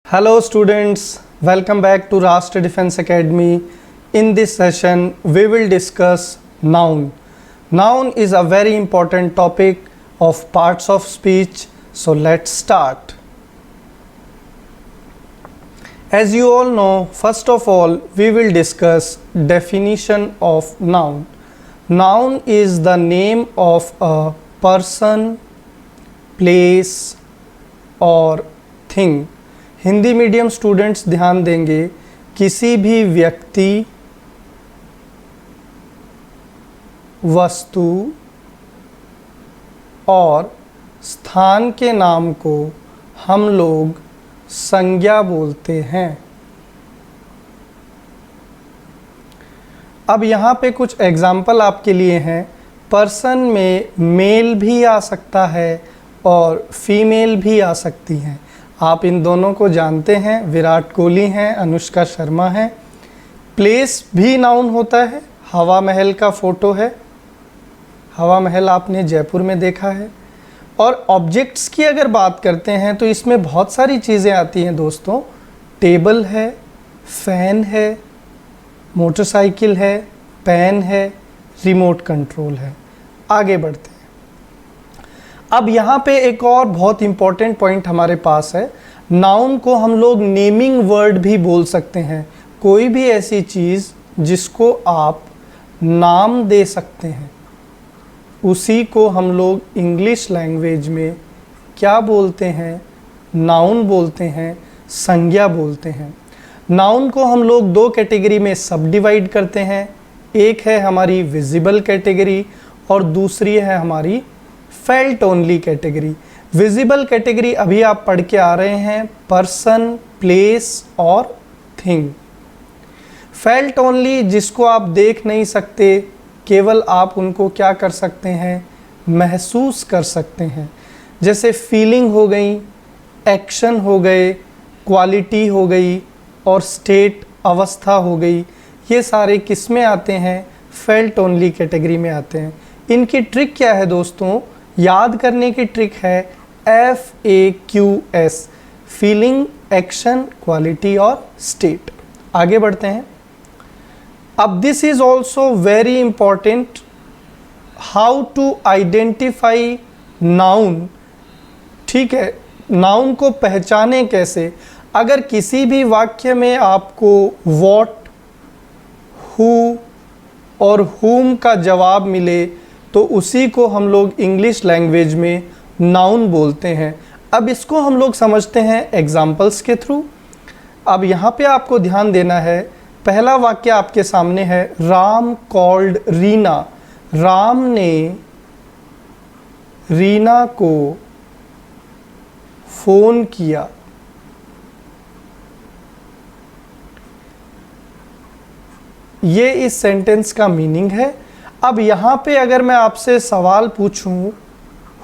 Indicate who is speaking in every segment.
Speaker 1: Hello students, welcome back to Rashtra Defense Academy. In this session, we will discuss noun. Noun is a very important topic of parts of speech. So let's start. As you all know, first of all, we will discuss definition of noun. Noun is the name of a person, place or thing. Hindi medium students ध्यान देंगे, किसी भी व्यक्ति, वस्तु और स्थान के नाम को हम लोग संज्ञा बोलते हैं। अब यहाँ पे कुछ एग्जाम्पल आपके लिए हैं। पर्सन में मेल भी आ सकता है और फीमेल भी आ सकती हैं। आप इन दोनों को जानते हैं, विराट कोहली हैं, अनुष्का शर्मा हैं। प्लेस भी नाउन होता है, हवा महल का फ़ोटो है, हवा महल आपने जयपुर में देखा है। और ऑब्जेक्ट्स की अगर बात करते हैं तो इसमें बहुत सारी चीज़ें आती हैं दोस्तों। टेबल है, फ़ैन है, मोटरसाइकिल है, पेन है, रिमोट कंट्रोल है। आगे बढ़ते हैं। अब यहाँ पे एक और बहुत इम्पॉर्टेंट पॉइंट हमारे पास है। नाउन को हम लोग नेमिंग वर्ड भी बोल सकते हैं। कोई भी ऐसी चीज़ जिसको आप नाम दे सकते हैं, उसी को हम लोग इंग्लिश लैंग्वेज में क्या बोलते हैं? नाउन बोलते हैं, संज्ञा बोलते हैं। नाउन को हम लोग दो कैटेगरी में सब डिवाइड करते हैं। एक है हमारी विजिबल कैटेगरी और दूसरी है हमारी felt only category. Visible category अभी आप पढ़ के आ रहे हैं, पर्सन, प्लेस और थिंग। फेल्ट ओनली जिसको आप देख नहीं सकते, केवल आप उनको क्या कर सकते हैं? महसूस कर सकते हैं। जैसे फीलिंग हो गई, एक्शन हो गए, क्वालिटी हो गई और स्टेट अवस्था हो गई। ये सारे किस में आते हैं? फेल्ट ओनली कैटेगरी में आते हैं। इनकी ट्रिक क्या है दोस्तों? याद करने की ट्रिक है FAQS, फीलिंग, एक्शन, क्वालिटी और स्टेट। आगे बढ़ते हैं। अब this is also very important, how to identify noun. ठीक है, नाउन को पहचाने कैसे? अगर किसी भी वाक्य में आपको व्हाट, हु और हुम का जवाब मिले तो उसी को हम लोग इंग्लिश लैंग्वेज में नाउन बोलते हैं। अब इसको हम लोग समझते हैं एग्जाम्पल्स के थ्रू। अब यहाँ पे आपको ध्यान देना है। पहला वाक्य आपके सामने है, राम कॉल्ड रीना। राम ने रीना को फोन किया। ये इस सेंटेंस का मीनिंग है। अब यहाँ पे अगर मैं आपसे सवाल पूछूं,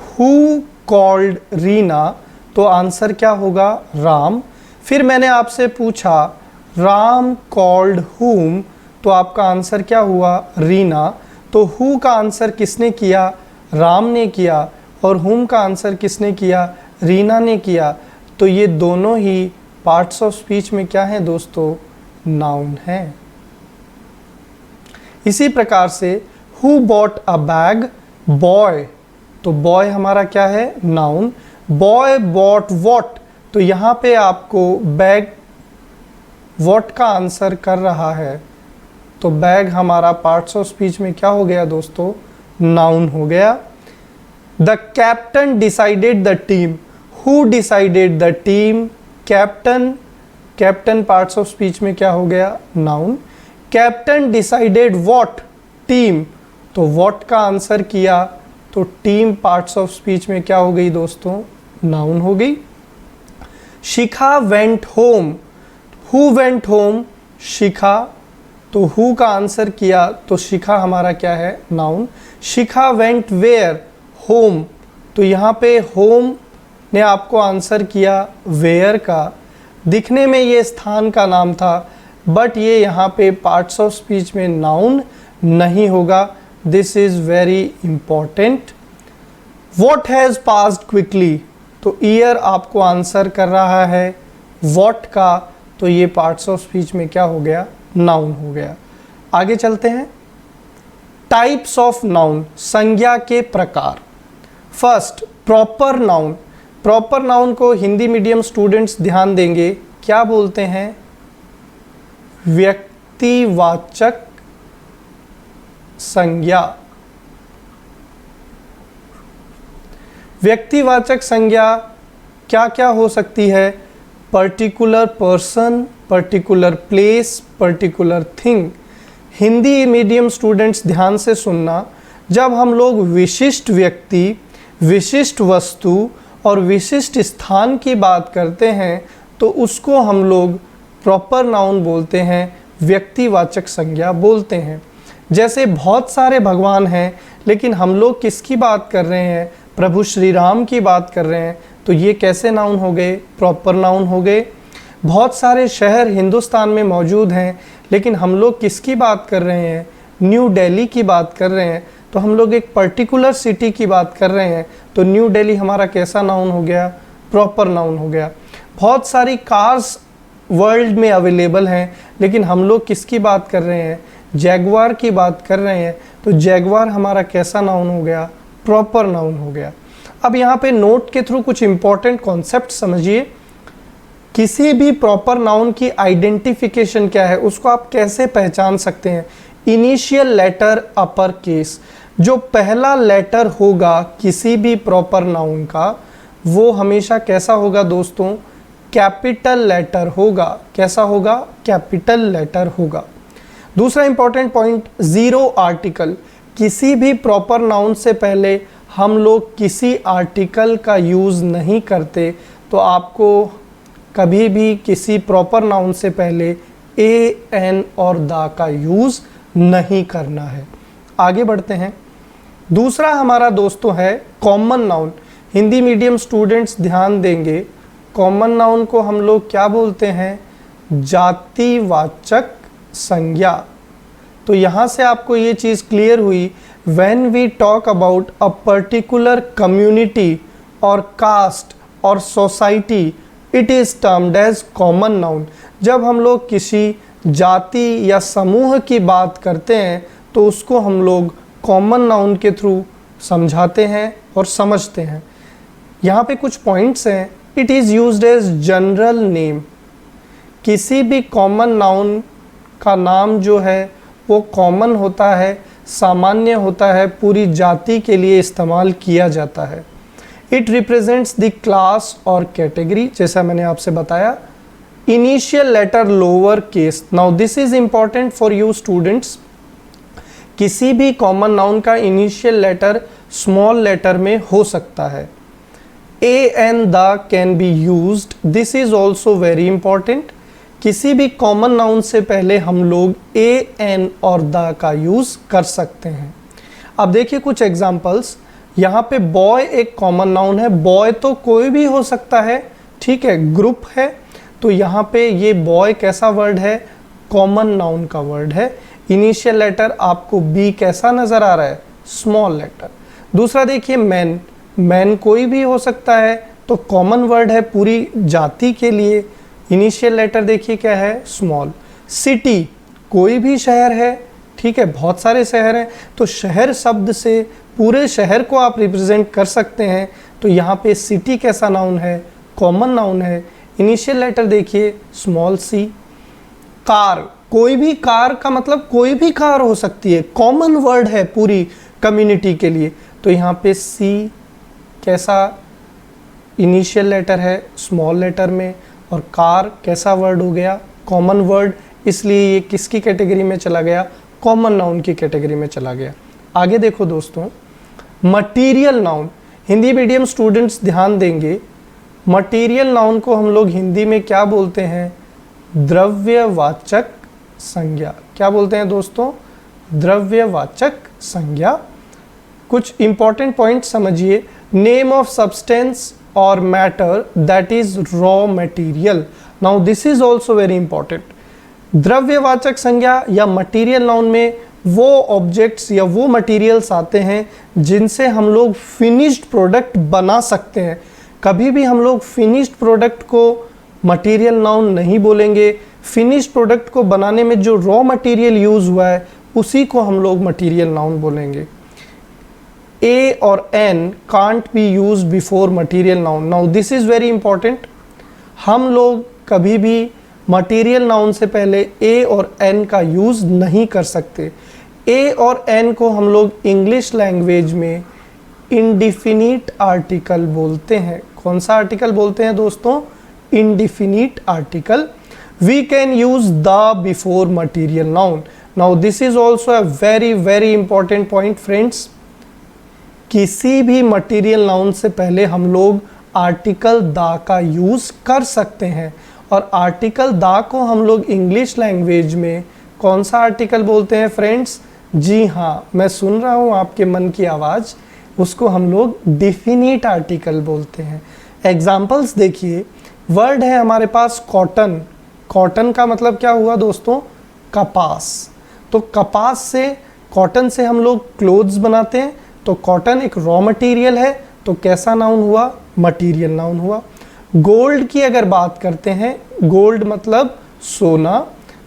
Speaker 1: हु कॉल्ड रीना, तो आंसर क्या होगा? राम। फिर मैंने आपसे पूछा राम कॉल्ड हुम, तो आपका आंसर क्या हुआ? रीना। तो हु का आंसर किसने किया? राम ने किया। और हुम का आंसर किसने किया? रीना ने किया। तो ये दोनों ही पार्ट्स ऑफ स्पीच में क्या हैं दोस्तों? नाउन है। इसी प्रकार से who bought a bag, boy, तो बॉय हमारा क्या है? नाउन। बॉय बॉट वॉट, तो यहाँ पे आपको बैग वॉट का आंसर कर रहा है, तो बैग हमारा पार्ट्स ऑफ स्पीच में क्या हो गया दोस्तों? नाउन हो गया। The captain decided the team, who decided the team? Captain. Captain parts of speech में क्या हो गया? Noun. Captain decided what? Team, तो व्हाट का आंसर किया, तो टीम पार्ट्स ऑफ स्पीच में क्या हो गई दोस्तों? नाउन हो गई। Shikha went home, who went home? Shikha, तो हु का आंसर किया, तो शिखा हमारा क्या है? Noun. Shikha went where? Home, तो यहाँ पे होम ने आपको आंसर किया वेयर का। दिखने में ये स्थान का नाम था, बट ये यहाँ पे पार्ट्स ऑफ स्पीच में नाउन नहीं होगा। This is very important. What has passed quickly, तो ईयर आपको आंसर कर रहा है वोडका, तो ये पार्ट्स ऑफ स्पीच में क्या हो गया, नाउन हो गया। आगे चलते हैं, टाइप्स ऑफ नाउन, संज्ञा के प्रकार। First, proper noun. Proper noun को हिंदी मीडियम स्टूडेंट्स ध्यान देंगे, क्या बोलते हैं, व्यक्तिवाचक संज्ञा। व्यक्तिवाचक संज्ञा क्या क्या हो सकती है, particular person, particular place, particular thing. Hindi medium students ध्यान से सुनना, जब हम लोग विशिष्ट व्यक्ति, विशिष्ट वस्तु और विशिष्ट स्थान की बात करते हैं तो उसको हम लोग प्रॉपर नाउन बोलते हैं, व्यक्तिवाचक संज्ञा बोलते हैं। जैसे बहुत सारे भगवान हैं, लेकिन हम लोग किसकी बात कर रहे हैं, प्रभु श्री राम की बात कर रहे हैं, तो ये कैसे नाउन हो गए, प्रॉपर नाउन हो गए। बहुत सारे शहर हिंदुस्तान में मौजूद हैं, लेकिन हम लोग किसकी बात कर रहे हैं, न्यू दिल्ली की बात कर रहे हैं, तो हम लोग एक पर्टिकुलर सिटी की बात कर रहे हैं, तो न्यू दिल्ली हमारा कैसा नाउन हो गया, प्रॉपर नाउन हो गया। बहुत सारी कार्स वर्ल्ड में अवेलेबल हैं, लेकिन हम लोग किसकी बात कर रहे हैं, जैगवार की बात कर रहे हैं, तो जैगवार हमारा कैसा नाउन हो गया, प्रॉपर नाउन हो गया। अब यहाँ पे नोट के थ्रू कुछ इंपॉर्टेंट कॉन्सेप्ट समझिए। किसी भी प्रॉपर नाउन की आइडेंटिफिकेशन क्या है, उसको आप कैसे पहचान सकते हैं। इनिशियल लेटर अपर केस, जो पहला लेटर होगा किसी भी प्रॉपर नाउन का, वो हमेशा कैसा होगा दोस्तों, कैपिटल लेटर होगा। कैसा होगा, कैपिटल लेटर होगा। दूसरा इंपॉर्टेंट पॉइंट, जीरो आर्टिकल। किसी भी प्रॉपर नाउन से पहले हम लोग किसी आर्टिकल का यूज़ नहीं करते, तो आपको कभी भी किसी प्रॉपर नाउन से पहले ए, एन और दा का यूज़ नहीं करना है। आगे बढ़ते हैं। दूसरा हमारा दोस्तों है common noun. Hindi medium students ध्यान देंगे, कॉमन नाउन को हम लोग क्या बोलते हैं, जातिवाचक संज्ञा। तो यहाँ से आपको ये चीज़ क्लियर हुई, when we talk about a particular community और कास्ट और society, it is termed as common noun. जब हम लोग किसी जाति या समूह की बात करते हैं तो उसको हम लोग कॉमन नाउन के थ्रू समझाते हैं और समझते हैं। यहाँ पे कुछ पॉइंट्स हैं। It is used as general name. किसी भी कॉमन नाउन का नाम जो है वो कॉमन होता है, सामान्य होता है, पूरी जाति के लिए इस्तेमाल किया जाता है। इट रिप्रेजेंट्स द क्लास और कैटेगरी, जैसा मैंने आपसे बताया। Initial letter lower case. Now this is important for you students. किसी भी कॉमन नाउन का इनिशियल लेटर स्मॉल लेटर में हो सकता है। A and the can be used, this is also very important. किसी भी कॉमन नाउन से पहले हम लोग ए, एन और द का यूज़ कर सकते हैं। अब देखिए कुछ एग्जांपल्स। यहाँ पे बॉय एक कॉमन नाउन है। बॉय तो कोई भी हो सकता है, ठीक है, ग्रुप है, तो यहाँ पे ये बॉय कैसा वर्ड है, कॉमन नाउन का वर्ड है। इनिशियल लेटर आपको बी कैसा नज़र आ रहा है, स्मॉल लेटर। दूसरा देखिए मैन। मैन कोई भी हो सकता है, तो कॉमन वर्ड है पूरी जाति के लिए। इनिशियल लेटर देखिए क्या है, स्मॉल। सिटी कोई भी शहर है, ठीक है, बहुत सारे शहर हैं, तो शहर शब्द से पूरे शहर को आप रिप्रेजेंट कर सकते हैं। तो यहाँ पे सिटी कैसा नाउन है, कॉमन नाउन है। इनिशियल लेटर देखिए स्मॉल सी। कार, कोई भी कार का मतलब कोई भी कार हो सकती है, कॉमन वर्ड है पूरी कम्युनिटी के लिए, तो यहाँ पे सी कैसा इनिशियल लेटर है, स्मॉल लेटर में। और कार कैसा वर्ड हो गया, कॉमन वर्ड, इसलिए ये किसकी कैटेगरी में चला गया, कॉमन नाउन की कैटेगरी में चला गया। आगे देखो दोस्तों, material noun. Hindi medium students ध्यान देंगे, मटीरियल नाउन को हम लोग हिंदी में क्या बोलते हैं, द्रव्यवाचक संज्ञा। क्या बोलते हैं दोस्तों, द्रव्यवाचक संज्ञा। कुछ इंपॉर्टेंट पॉइंट समझिए। नेम ऑफ सब्सटेंस और matter that is raw material. Now this is also very important. द्रव्यवाचक संज्ञा या मटेरियल नाउन में वो ऑब्जेक्ट्स या वो मटेरियल्स आते हैं जिनसे हम लोग फिनिश्ड प्रोडक्ट बना सकते हैं। कभी भी हम लोग फिनिश्ड प्रोडक्ट को मटेरियल नाउन नहीं बोलेंगे। फिनिश प्रोडक्ट को बनाने में जो रॉ मटेरियल यूज हुआ है उसी को हम लोग मटेरियल नाउन बोलेंगे। ए और an can't be use before material noun. Now this is very important. हम लोग कभी भी मटेरियल नाउन से पहले ए और एन का यूज नहीं कर सकते। ए और एन को हम लोग इंग्लिश लैंग्वेज में इंडिफिनिट आर्टिकल बोलते हैं। कौन सा आर्टिकल बोलते हैं दोस्तों? Indefinite article. We can use the before material noun. Now this is also a very very important point friends. किसी भी मटेरियल नाउन से पहले हम लोग आर्टिकल द का यूज कर सकते हैं, और आर्टिकल द को हम लोग इंग्लिश लैंग्वेज में कौन सा आर्टिकल बोलते हैं फ्रेंड्स? जी हाँ, मैं सुन रहा हूँ आपके मन की आवाज़। उसको हम लोग डिफिनिट आर्टिकल बोलते हैं। एग्जाम्पल्स देखिए, वर्ड है हमारे पास कॉटन। कॉटन का मतलब क्या हुआ दोस्तों? कपास। तो कपास से, कॉटन से हम लोग क्लोथ्स बनाते हैं, तो कॉटन एक रॉ मटेरियल है, तो कैसा नाउन हुआ? मटेरियल नाउन हुआ। गोल्ड की अगर बात करते हैं, गोल्ड मतलब सोना।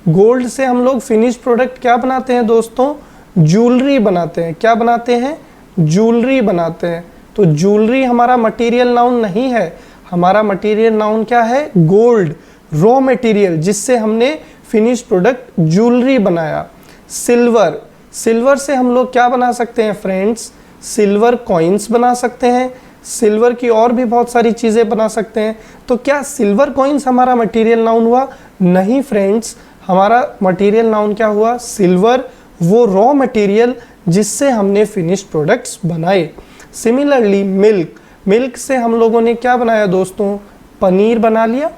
Speaker 1: गोल्ड से हम लोग फिनिश प्रोडक्ट क्या बनाते हैं दोस्तों? ज्वेलरी बनाते हैं। क्या बनाते हैं? ज्वेलरी बनाते हैं। तो ज्वेलरी हमारा मटेरियल नाउन नहीं है। हमारा मटेरियल नाउन क्या है? गोल्ड, रॉ मटेरियल जिससे हमने फिनिश प्रोडक्ट ज्वेलरी बनाया। सिल्वर, सिल्वर से हम लोग क्या बना सकते हैं फ्रेंड्स? सिल्वर कॉइन्स बना सकते हैं। सिल्वर की और भी बहुत सारी चीज़ें बना सकते हैं। तो क्या सिल्वर कॉइन्स हमारा मटेरियल नाउन हुआ? नहीं फ्रेंड्स, हमारा मटेरियल नाउन क्या हुआ? सिल्वर, वो रॉ मटेरियल जिससे हमने फिनिश प्रोडक्ट्स बनाए। सिमिलरली मिल्क, मिल्क से हम लोगों ने क्या बनाया दोस्तों? पनीर बना लिया।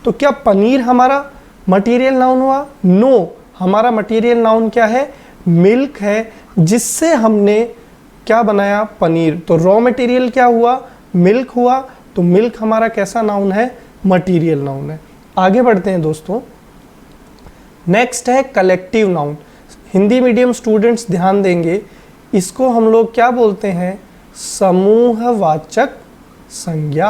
Speaker 1: तो क्या पनीर हमारा मटेरियल नाउन हुआ? नो, हमारा मटेरियल नाउन क्या है? मिल्क है, जिससे हमने क्या बनाया? पनीर। तो रॉ मटेरियल क्या हुआ? मिल्क हुआ। तो मिल्क हमारा कैसा नाउन है? मटेरियल नाउन है। आगे बढ़ते हैं दोस्तों। नेक्स्ट है collective noun. Hindi medium students ध्यान देंगे, इसको हम लोग क्या बोलते हैं? समूहवाचक संज्ञा।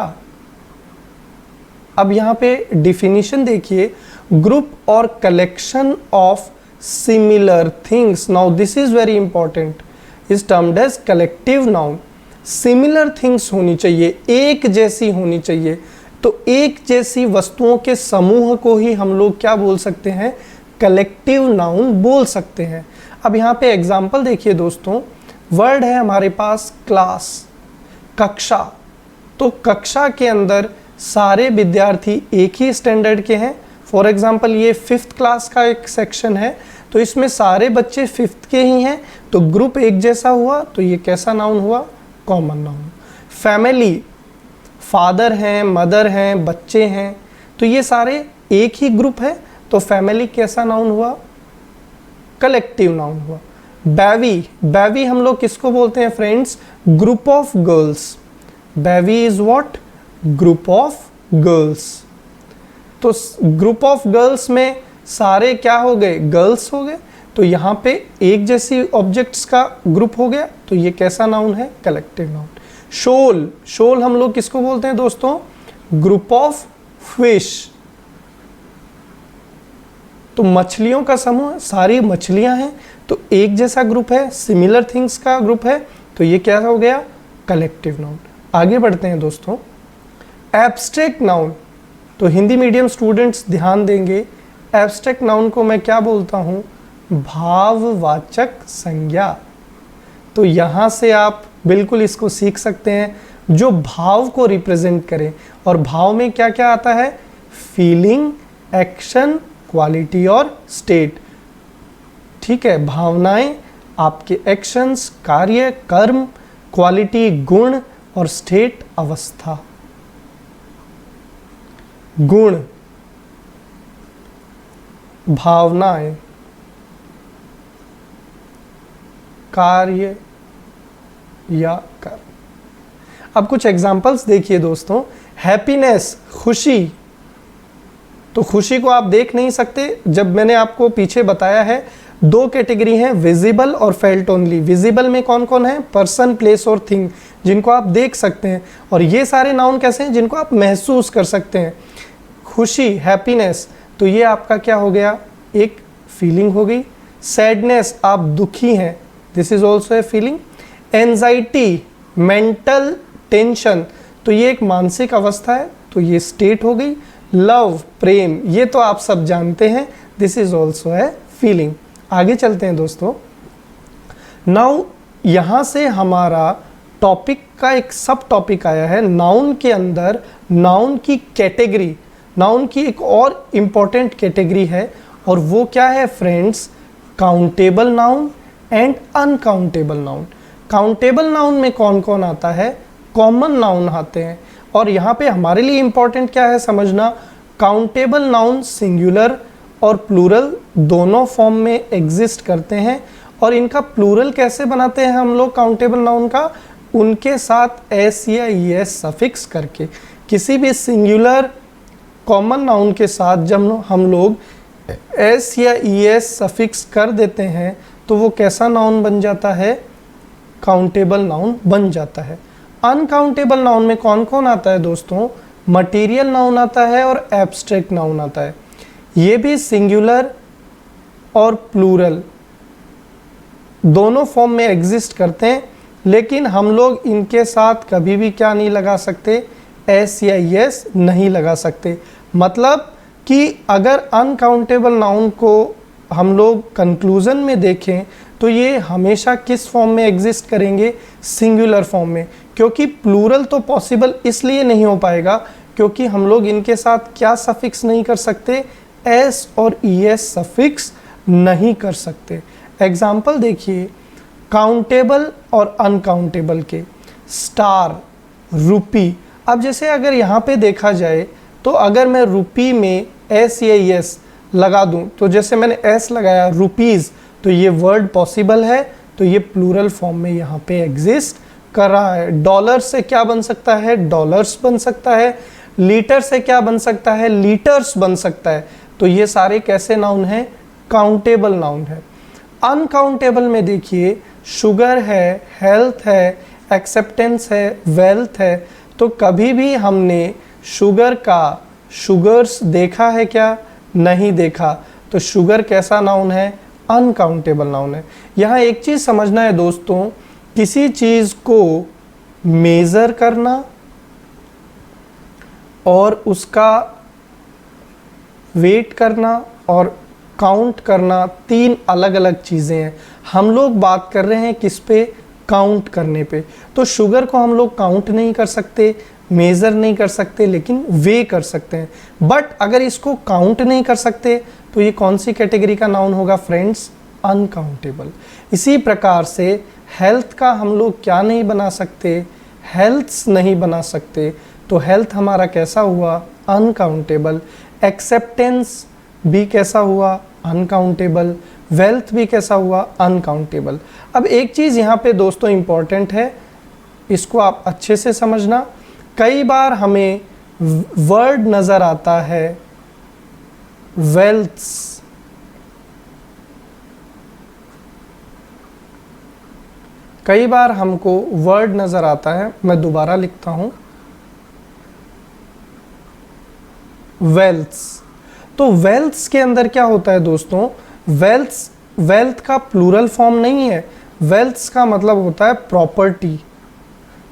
Speaker 1: अब यहाँ पे डिफिनीशन देखिए, ग्रुप और collection of similar things. Now this is very important, is termed as collective noun. Similar things होनी चाहिए, एक जैसी होनी चाहिए। तो एक जैसी वस्तुओं के समूह को ही हम लोग क्या बोल सकते हैं? कलेक्टिव नाउन बोल सकते हैं। अब यहाँ पे एग्जाम्पल देखिए दोस्तों, वर्ड है हमारे पास क्लास, कक्षा। तो कक्षा के अंदर सारे विद्यार्थी एक ही स्टैंडर्ड के हैं। फॉर एग्जाम्पल ये 5th क्लास का एक सेक्शन है, तो इसमें सारे बच्चे 5th के ही हैं, तो ग्रुप एक जैसा हुआ, तो ये कैसा नाउन हुआ? Common noun. फैमिली, फादर हैं, मदर हैं, बच्चे हैं, तो ये सारे एक ही ग्रुप है, तो फैमिली कैसा नाउन हुआ? कलेक्टिव नाउन हुआ। बैवी, बैवी हम लोग किसको बोलते हैं friends? Group of girls. Bevy is what? Group of girls. तो ग्रुप ऑफ गर्ल्स में सारे क्या हो गए? गर्ल्स हो गए, तो यहाँ पे एक जैसी ऑब्जेक्ट्स का ग्रुप हो गया, तो ये कैसा नाउन है? Collective noun. शोल, शोल हम लोग किसको बोलते हैं दोस्तों? Group of fish. तो मछलियों का समूह, सारी मछलियां हैं, तो एक जैसा ग्रुप है, सिमिलर थिंग्स का ग्रुप है, तो ये क्या हो गया? Collective noun. आगे बढ़ते हैं दोस्तों। एब्स्ट्रैक्ट नाउन, तो हिंदी मीडियम स्टूडेंट्स ध्यान देंगे, एब्स्ट्रैक्ट नाउन को मैं क्या बोलता हूँ? भाववाचक संज्ञा। तो यहाँ से आप बिल्कुल इसको सीख सकते हैं, जो भाव को रिप्रेजेंट करें। और भाव में क्या क्या आता है? फीलिंग, एक्शन, क्वालिटी और स्टेट। ठीक है, भावनाएं आपके एक्शंस, कार्य, कर्म, क्वालिटी गुण, और स्टेट अवस्था। गुण, भावनाएं, कार्य या कर्म। अब कुछ एग्जाम्पल्स देखिए दोस्तों। हैप्पीनेस, खुशी, तो खुशी को आप देख नहीं सकते, जब मैंने आपको पीछे बताया है दो कैटेगरी हैं, विजिबल और फेल्ट ओनली। विजिबल में कौन कौन है? पर्सन, प्लेस और थिंग, जिनको आप देख सकते हैं। और ये सारे नाउन कैसे हैं? जिनको आप महसूस कर सकते हैं। खुशी, हैप्पीनेस, तो ये आपका क्या हो गया, एक फीलिंग हो गई। सैडनेस, आप दुखी हैं, this is also a feeling. Anxiety, mental tension, तो ये एक मानसिक अवस्था है, तो ये स्टेट हो गई। लव, प्रेम, ये तो आप सब जानते हैं, this is also a feeling. आगे चलते हैं दोस्तों। नाउ यहाँ से हमारा टॉपिक का एक सब टॉपिक आया है, नाउन के अंदर नाउन की कैटेगरी, नाउन की एक और इम्पॉर्टेंट कैटेगरी है, और वो क्या है friends, countable noun and uncountable noun. Countable noun में कौन कौन आता है, कॉमन नाउन आते हैं, और यहाँ पे हमारे लिए इम्पॉर्टेंट क्या है समझना, काउंटेबल नाउन सिंगुलर और प्लूरल दोनों फॉर्म में एग्जिस्ट करते हैं, और इनका प्लूरल कैसे बनाते हैं हम लोग काउंटेबल नाउन का, उनके साथ एस या ई एस सफिक्स करके। किसी भी सिंगुलर कॉमन नाउन के साथ जब हम लोग एस या ई एस सफिक्स कर देते हैं तो वो कैसा नाउन बन जाता है, काउंटेबल नाउन बन जाता है। अनकाउंटेबल नाउन में कौन कौन आता है दोस्तों, मटेरियल नाउन आता है और एब्स्ट्रैक्ट नाउन आता है। ये भी सिंगुलर और प्लूरल दोनों फॉर्म में एग्जिस्ट करते हैं, लेकिन हम लोग इनके साथ कभी भी क्या नहीं लगा सकते, एस या यस नहीं लगा सकते। मतलब कि अगर अनकाउंटेबल नाउन को हम लोग कंक्लूजन में देखें तो ये हमेशा किस फॉर्म में एग्जिस्ट करेंगे, सिंगुलर फॉर्म में, क्योंकि प्लूरल तो पॉसिबल इसलिए नहीं हो पाएगा क्योंकि हम लोग इनके साथ क्या सफिक्स नहीं कर सकते, एस और ई एस सफिक्स नहीं कर सकते। एग्जाम्पल देखिए काउंटेबल और अनकाउंटेबल के, स्टार, रुपी। अब जैसे अगर यहाँ पे देखा जाए तो अगर मैं रुपी में एस या एस लगा दूं, तो जैसे मैंने एस लगाया रुपीज़, तो ये वर्ड पॉसिबल है, तो ये प्लूरल फॉर्म में यहाँ पे एग्जिस्ट कर रहा है। डॉलर से क्या बन सकता है, डॉलर्स बन सकता है। लीटर से क्या बन सकता है, लीटर्स बन सकता है। तो ये सारे कैसे नाउन हैं, काउंटेबल नाउन है। अनकाउंटेबल में देखिए शुगर है, हेल्थ है, एक्सेप्टेंस है, वेल्थ है। तो कभी भी हमने शुगर का शुगर्स देखा है क्या, नहीं देखा, तो शुगर कैसा नाउन है, अनकाउंटेबल नाउन है। यहाँ एक चीज़ समझना है दोस्तों, किसी चीज़ को मेज़र करना और उसका वेट करना और काउंट करना तीन अलग अलग चीज़ें हैं। हम लोग बात कर रहे हैं किस पे, काउंट करने पे। तो शुगर को हम लोग काउंट नहीं कर सकते, मेज़र नहीं कर सकते, लेकिन वे कर सकते हैं। बट अगर इसको काउंट नहीं कर सकते तो ये कौन सी कैटेगरी का नाउन होगा फ्रेंड्स, अनकाउंटेबल। इसी प्रकार से हेल्थ का हम लोग क्या नहीं बना सकते, हेल्थ्स नहीं बना सकते, तो हेल्थ हमारा कैसा हुआ, अनकाउंटेबल। एक्सेप्टेंस भी कैसा हुआ, अनकाउंटेबल। वेल्थ भी कैसा हुआ, अनकाउंटेबल। अब एक चीज़ यहाँ पे दोस्तों इम्पॉर्टेंट है, इसको आप अच्छे से समझना। कई बार हमें वर्ड नज़र आता है वेल्थ्स, कई बार हमको वर्ड नज़र आता है, मैं दोबारा लिखता हूँ, वेल्थ्स। तो वेल्थ्स के अंदर क्या होता है दोस्तों, वेल्थ्स, वेल्थ का प्लूरल फॉर्म नहीं है। वेल्थ्स का मतलब होता है प्रॉपर्टी,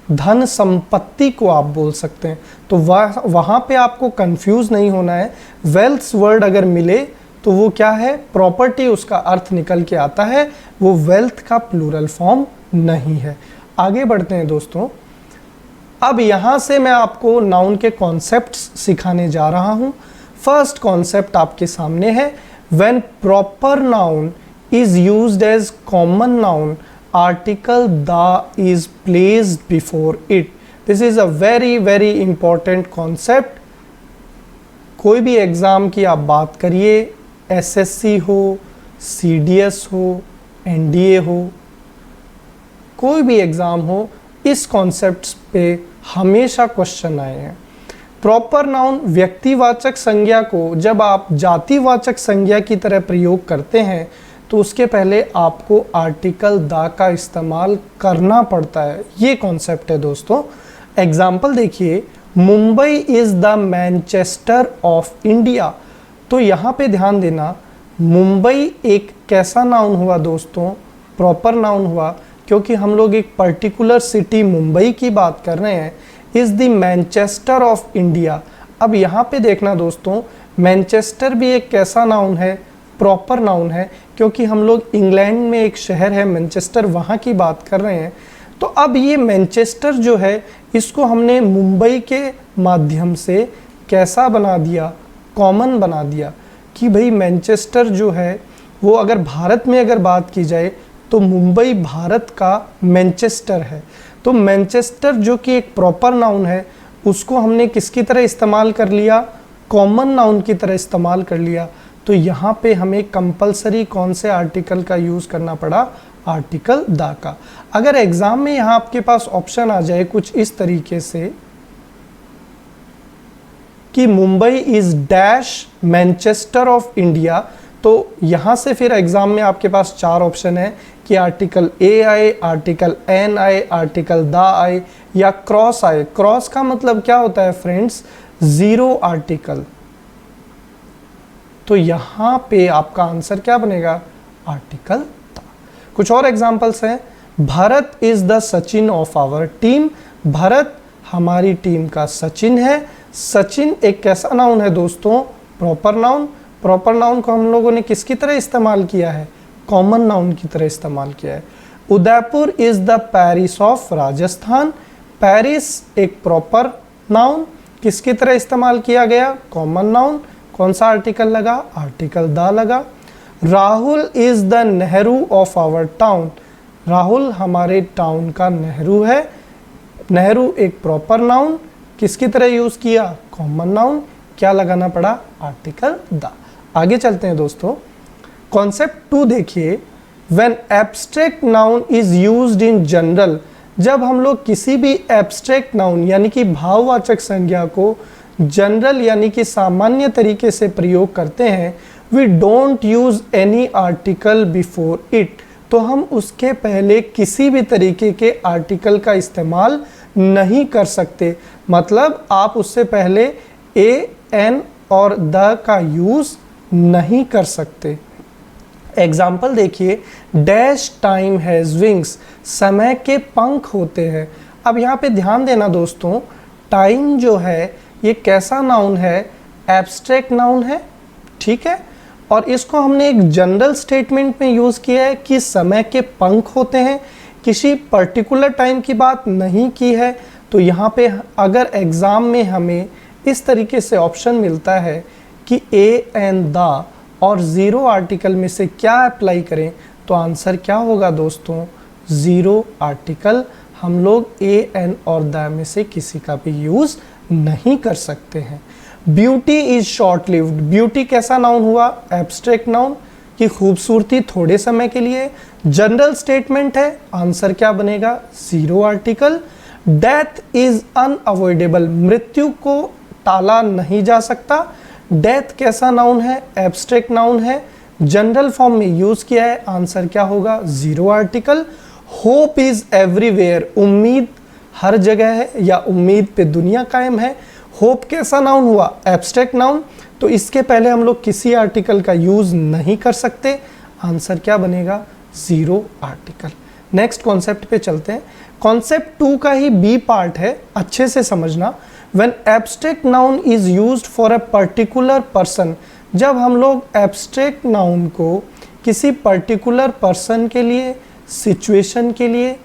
Speaker 1: धन संपत्ति को आप बोल सकते हैं। तो वहाँ पे आपको कंफ्यूज नहीं होना है। वेल्थ्स वर्ड अगर मिले तो वो क्या है, प्रॉपर्टी, उसका अर्थ निकल के आता है, वो वेल्थ का प्लूरल फॉर्म नहीं है। आगे बढ़ते हैं दोस्तों। अब यहाँ से मैं आपको नाउन के कॉन्सेप्ट्स सिखाने जा रहा हूँ। फर्स्ट कॉन्सेप्ट आपके सामने है, when proper noun is used as common noun, article the is placed before it. This is a very very important concept. कोई भी एग्ज़ाम की आप बात करिए, एसएससी हो, सीडीएस हो, एनडीए हो, कोई भी एग्ज़ाम हो, इस कॉन्सेप्ट पे हमेशा क्वेश्चन आए हैं। प्रॉपर नाउन व्यक्तिवाचक संज्ञा को जब आप जातिवाचक संज्ञा की तरह प्रयोग करते हैं तो उसके पहले आपको आर्टिकल द का इस्तेमाल करना पड़ता है। ये कॉन्सेप्ट है दोस्तों। एग्जाम्पल देखिए, Mumbai is the Manchester of India. तो यहाँ पे ध्यान देना, मुंबई एक कैसा नाउन हुआ दोस्तों, प्रॉपर नाउन हुआ, क्योंकि हम लोग एक पर्टिकुलर सिटी मुंबई की बात कर रहे हैं। Is the Manchester of India. अब यहाँ पे देखना दोस्तों, मैनचेस्टर भी एक कैसा नाउन है, प्रॉपर नाउन है, क्योंकि हम लोग इंग्लैंड में एक शहर है मैनचेस्टर, वहाँ की बात कर रहे हैं। तो अब ये मैनचेस्टर जो है, इसको हमने मुंबई के माध्यम से कैसा बना दिया, कॉमन बना दिया, कि भाई मैनचेस्टर जो है वो अगर भारत में अगर बात की जाए तो मुंबई भारत का मैनचेस्टर है। तो मैनचेस्टर जो कि एक प्रॉपर नाउन है, उसको हमने किसकी तरह इस्तेमाल कर लिया, कॉमन नाउन की तरह इस्तेमाल कर लिया। तो यहाँ पे हमें कंपलसरी कौन से आर्टिकल का यूज़ करना पड़ा, आर्टिकल द का। अगर एग्जाम में यहाँ आपके पास ऑप्शन आ जाए कुछ इस तरीके से कि Mumbai is dash Manchester of India, तो यहाँ से फिर एग्जाम में आपके पास 4 ऑप्शन है कि आर्टिकल ए आए, आर्टिकल एन आए, आर्टिकल द आए या क्रॉस आए। क्रॉस का मतलब क्या होता है फ्रेंड्स, 0 आर्टिकल। तो यहाँ पे आपका आंसर क्या बनेगा, आर्टिकल द। कुछ और एग्जांपल्स हैं। Bharat is the Sachin of our team. Bharat हमारी टीम का सचिन है। सचिन एक कैसा नाउन है दोस्तों, प्रॉपर नाउन। प्रॉपर नाउन को हम लोगों ने किसकी तरह इस्तेमाल किया है, कॉमन नाउन की तरह इस्तेमाल किया है। Udaipur is the Paris of Rajasthan. Paris एक प्रॉपर नाउन, किसकी तरह इस्तेमाल किया गया, कॉमन नाउन। कौन सा आर्टिकल लगा, आर्टिकल द लगा। Rahul is the Nehru of our town. Rahul हमारे टाउन का नेहरू है। नेहरू एक प्रॉपर नाउन, किसकी तरह यूज किया, कॉमन नाउन। क्या लगाना पड़ा, आर्टिकल द। आगे चलते हैं दोस्तों। कॉन्सेप्ट 2 देखिए, when abstract noun is used in general. जब हम लोग किसी भी एब्स्ट्रैक्ट नाउन यानी कि भाववाचक संज्ञा को जनरल यानी कि सामान्य तरीके से प्रयोग करते हैं, we don't use any article before it. तो हम उसके पहले किसी भी तरीके के आर्टिकल का इस्तेमाल नहीं कर सकते। मतलब आप उससे पहले ए, एन और द का यूज नहीं कर सकते। एग्जाम्पल देखिए, डैश टाइम हैज विंग्स। समय के पंख होते हैं। अब यहाँ पे ध्यान देना दोस्तों, टाइम जो है ये कैसा नाउन है, एब्स्ट्रैक्ट नाउन है, ठीक है। और इसको हमने एक जनरल स्टेटमेंट में यूज़ किया है कि समय के पंख होते हैं, किसी पर्टिकुलर टाइम की बात नहीं की है। तो यहाँ पे अगर एग्ज़ाम में हमें इस तरीके से ऑप्शन मिलता है कि ए एन द और 0 आर्टिकल में से क्या अप्लाई करें, तो आंसर क्या होगा दोस्तों, 0 आर्टिकल। हम लोग ए एन और द में से किसी का भी यूज़ नहीं कर सकते हैं। Beauty is short lived. Beauty कैसा नाउन हुआ, एब्स्ट्रैक्ट नाउन, कि खूबसूरती थोड़े समय के लिए। जनरल स्टेटमेंट है, आंसर क्या बनेगा, 0 आर्टिकल। Death is unavoidable. मृत्यु को टाला नहीं जा सकता। डेथ कैसा नाउन है, एब्स्ट्रैक्ट नाउन है, जनरल फॉर्म में यूज किया है, आंसर क्या होगा, 0 आर्टिकल। Hope is everywhere. उम्मीद हर जगह है या उम्मीद पे दुनिया कायम है। होप कैसा नाउन हुआ, एब्स्ट्रैक्ट नाउन। तो इसके पहले हम लोग किसी आर्टिकल का यूज नहीं कर सकते, आंसर क्या बनेगा, 0 आर्टिकल। नेक्स्ट कॉन्सेप्ट पे चलते हैं। कॉन्सेप्ट 2 का ही बी पार्ट है, अच्छे से समझना। When abstract noun is used for a particular person. जब हम लोग एब्स्ट्रैक्ट नाउन को किसी पर्टिकुलर पर्सन के लिए, सिचुएशन के लिए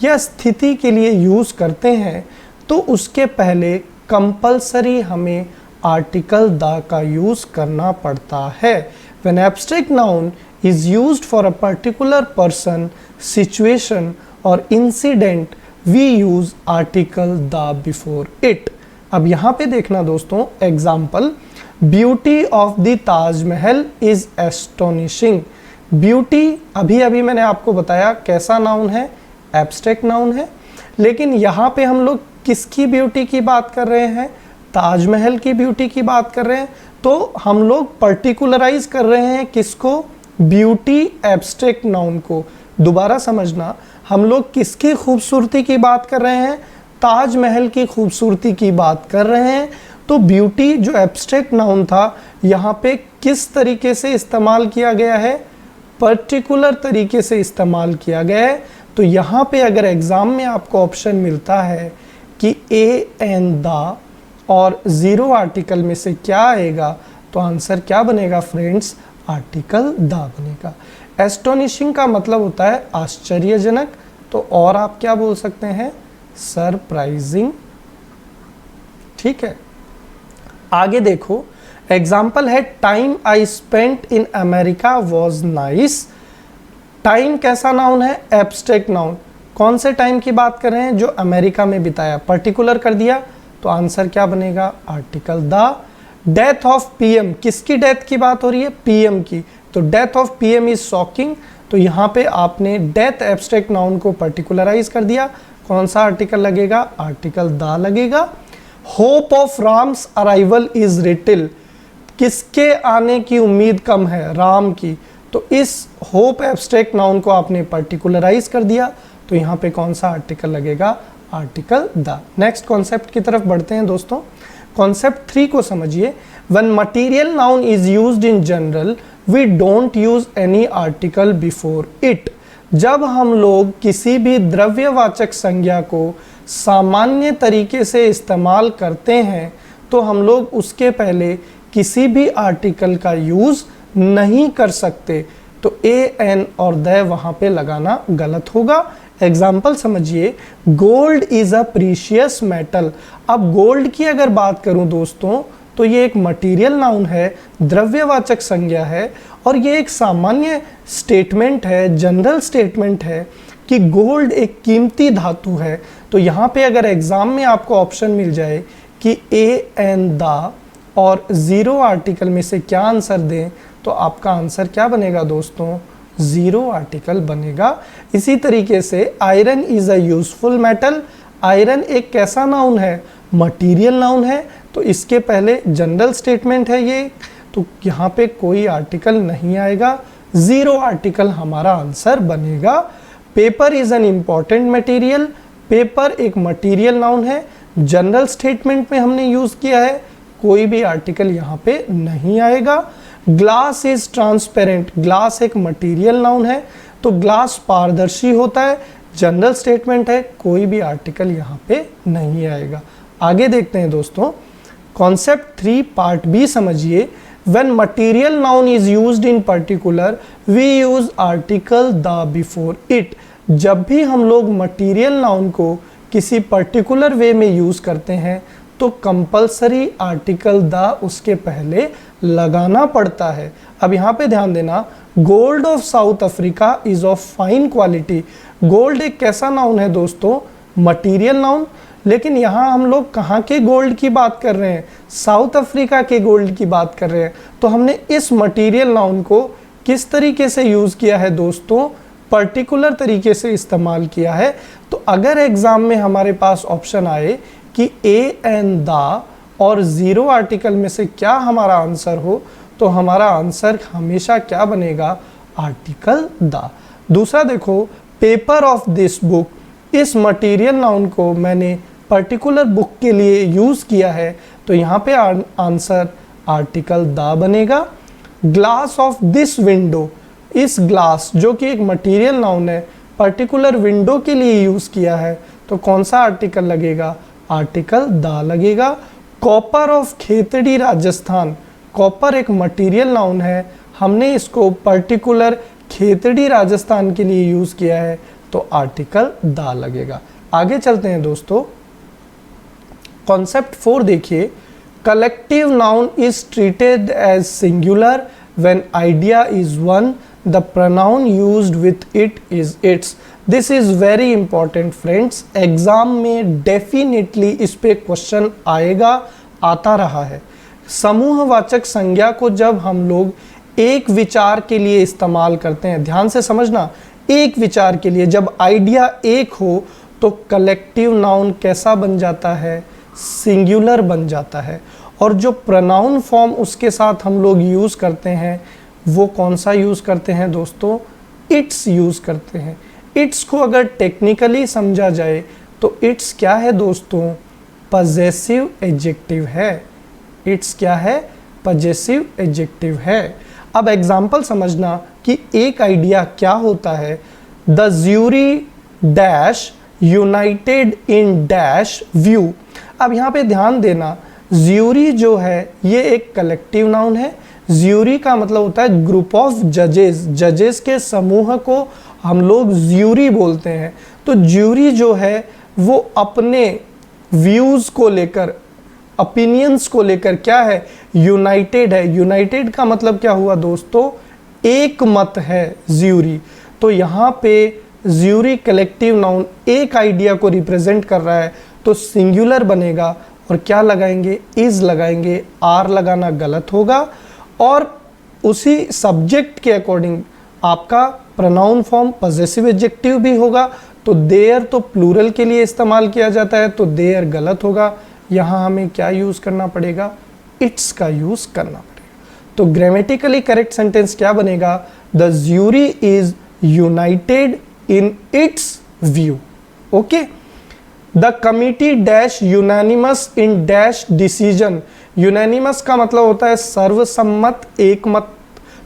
Speaker 1: या स्थिति के लिए यूज करते हैं, तो उसके पहले कंपलसरी हमें आर्टिकल द का यूज करना पड़ता है। When abstract noun is used for a particular person, situation और incident, we use article the before it. अब यहाँ पे देखना दोस्तों, example, beauty of the Taj Mahal is astonishing. Beauty अभी अभी मैंने आपको बताया कैसा नाउन है, एब्स्ट्रैक्ट नाउन है। लेकिन यहाँ पे हम लोग किसकी ब्यूटी की बात कर रहे हैं, ताजमहल की ब्यूटी की बात कर रहे हैं। तो हम लोग पर्टिकुलराइज कर रहे हैं किसको, ब्यूटी एब्स्ट्रैक्ट नाउन को। दोबारा समझना, हम लोग किसकी खूबसूरती की बात कर रहे हैं, ताजमहल की खूबसूरती की बात कर रहे हैं, तो ब्यूटी जो एब्स्ट्रैक्ट नाउन था यहाँ पे किस तरीके से इस्तेमाल किया गया है, पर्टिकुलर तरीके से इस्तेमाल किया गया है। तो यहाँ पे अगर एग्जाम में आपको ऑप्शन मिलता है कि ए एंड द और जीरो आर्टिकल में से क्या आएगा, तो आंसर क्या बनेगा फ्रेंड्स, आर्टिकल द बनेगा। एस्टोनिशिंग का मतलब होता है आश्चर्यजनक, तो और आप क्या बोल सकते हैं, सरप्राइजिंग। ठीक है, आगे देखो, एग्जाम्पल है time I spent in America was nice. Time कैसा नाउन है, एब्स्ट्रैक्ट नाउन। कौन से टाइम की बात कर रहे हैं, जो अमेरिका में बिताया, पर्टिकुलर कर दिया, तो आंसर क्या बनेगा, article the. Death of PM, किसकी डेथ की बात हो रही है, पीएम की, तो death of PM is shocking, तो यहाँ पे आपने डेथ एब्स्ट्रैक्ट नाउन को पर्टिकुलराइज कर दिया, कौन सा आर्टिकल लगेगा, आर्टिकल द लगेगा। Hope of Ram's arrival is little, किसके आने की उम्मीद कम है, राम की, तो इस होप एब्स्ट्रैक्ट नाउन को आपने पर्टिकुलराइज कर दिया, तो यहाँ पे कौन सा आर्टिकल लगेगा, आर्टिकल द। नेक्स्ट कॉन्सेप्ट की तरफ बढ़ते हैं दोस्तों। कॉन्सेप्ट 3 को समझिए। When material noun is used in general we don't use any article before it. जब हम लोग किसी भी द्रव्यवाचक संज्ञा को सामान्य तरीके से इस्तेमाल करते हैं, तो हम लोग उसके पहले किसी भी आर्टिकल का यूज नहीं कर सकते, तो ए एन और द वहाँ पे लगाना गलत होगा। एग्जाम्पल समझिए, gold is a precious metal. अब गोल्ड की अगर बात करूं दोस्तों, तो ये एक मटेरियल नाउन है, द्रव्यवाचक संज्ञा है, और ये एक सामान्य स्टेटमेंट है, जनरल स्टेटमेंट है कि गोल्ड एक कीमती धातु है। तो यहाँ पे अगर एग्जाम में आपको ऑप्शन मिल जाए कि ए एन द और जीरो आर्टिकल में से क्या आंसर दें, तो आपका आंसर क्या बनेगा दोस्तों, जीरो आर्टिकल बनेगा। इसी तरीके से iron is a useful metal. Iron एक कैसा नाउन है, मटेरियल नाउन है, तो इसके पहले जनरल स्टेटमेंट है ये, तो यहाँ पे कोई आर्टिकल नहीं आएगा, जीरो आर्टिकल हमारा आंसर बनेगा। Paper is an important material. Paper एक मटेरियल नाउन है, जनरल स्टेटमेंट में हमने यूज किया है, कोई भी आर्टिकल यहाँ पे नहीं आएगा। Glass is transparent. ग्लास एक मटेरियल नाउन है, तो ग्लास पारदर्शी होता है, जनरल स्टेटमेंट है, कोई भी आर्टिकल यहाँ पे नहीं आएगा। आगे देखते हैं दोस्तों, कॉन्सेप्ट 3 पार्ट बी समझिए। When material noun is used in particular we use article the before it. जब भी हम लोग मटेरियल नाउन को किसी पर्टिकुलर वे में यूज करते हैं, तो कंपलसरी आर्टिकल द उसके पहले लगाना पड़ता है। अब यहाँ पे ध्यान देना, gold of south Africa is of fine quality. Gold एक कैसा नाउन है दोस्तों, मटेरियल नाउन, लेकिन यहाँ हम लोग कहाँ के गोल्ड की बात कर रहे हैं, साउथ अफ्रीका के गोल्ड की बात कर रहे हैं। तो हमने इस मटेरियल नाउन को किस तरीके से यूज़ किया है दोस्तों, पर्टिकुलर तरीके से इस्तेमाल किया है। तो अगर एग्जाम में हमारे पास ऑप्शन आए कि ए एन द और जीरो आर्टिकल में से क्या हमारा आंसर हो, तो हमारा आंसर हमेशा क्या बनेगा, आर्टिकल द। दूसरा देखो, पेपर ऑफ दिस बुक, इस मटेरियल नाउन को मैंने पर्टिकुलर बुक के लिए यूज़ किया है, तो यहाँ पे आंसर आर्टिकल द बनेगा। ग्लास ऑफ दिस विंडो, इस ग्लास जो कि एक मटेरियल नाउन है, पर्टिकुलर विंडो के लिए यूज़ किया है, तो कौन सा आर्टिकल लगेगा, आर्टिकल द लगेगा। Copper of Khetri Rajasthan, copper एक मटेरियल नाउन है, हमने इसको पर्टिकुलर खेतड़ी राजस्थान के लिए यूज़ किया है, तो आर्टिकल द लगेगा। आगे चलते हैं दोस्तों, कॉन्सेप्ट 4 देखिए। Collective noun is treated as singular when idea is one, the pronoun used with it is its. This is very important friends, exam में डेफिनेटली इस पे क्वेश्चन आएगा, आता रहा है। समूहवाचक संज्ञा को जब हम लोग एक विचार के लिए इस्तेमाल करते हैं, ध्यान से समझना, एक विचार के लिए जब आइडिया एक हो, तो कलेक्टिव नाउन कैसा बन जाता है, सिंगुलर बन जाता है। और जो प्रोनाउन फॉर्म उसके साथ हम लोग यूज़ करते हैं, वो कौन सा यूज़ करते हैं दोस्तों, इट्स यूज़ करते हैं। इट्स को अगर टेक्निकली समझा जाए तो इट्स क्या है दोस्तों, पजेसिव एडजेक्टिव है। इट्स क्या है, पजेसिव एडजेक्टिव है। अब एग्जाम्पल समझना कि एक आइडिया क्या होता है। The jury dash United in dash view. अब यहाँ पे ध्यान देना, ज्यूरी जो है ये एक कलेक्टिव नाउन है। ज्यूरी का मतलब होता है ग्रुप ऑफ जजेस, जजेस के समूह को हम लोग ज्यूरी बोलते हैं। तो ज्यूरी जो है वो अपने व्यूज को लेकर, ओपिनियंस को लेकर क्या है, यूनाइटेड है। यूनाइटेड का मतलब क्या हुआ दोस्तों, एक मत है ज्यूरी। तो यहाँ पे ज्यूरी कलेक्टिव नाउन एक आइडिया को रिप्रेजेंट कर रहा है, तो सिंगुलर बनेगा और क्या लगाएंगे, इज लगाएंगे। आर लगाना गलत होगा और उसी सब्जेक्ट के अकॉर्डिंग आपका प्रोनाउन फॉर्म पजेसिव एडजेक्टिव भी होगा। तो देयर तो प्लूरल के लिए इस्तेमाल किया जाता है, तो देयर गलत होगा। यहाँ हमें क्या यूज़ करना पड़ेगा, इट्स का यूज़ करना पड़ेगा। तो ग्रामेटिकली करेक्ट सेंटेंस क्या बनेगा, the jury is United in its view. Okay, the committee dash unanimous in dash decision. Unanimous का मतलब होता है सर्वसम्मत, एक मत।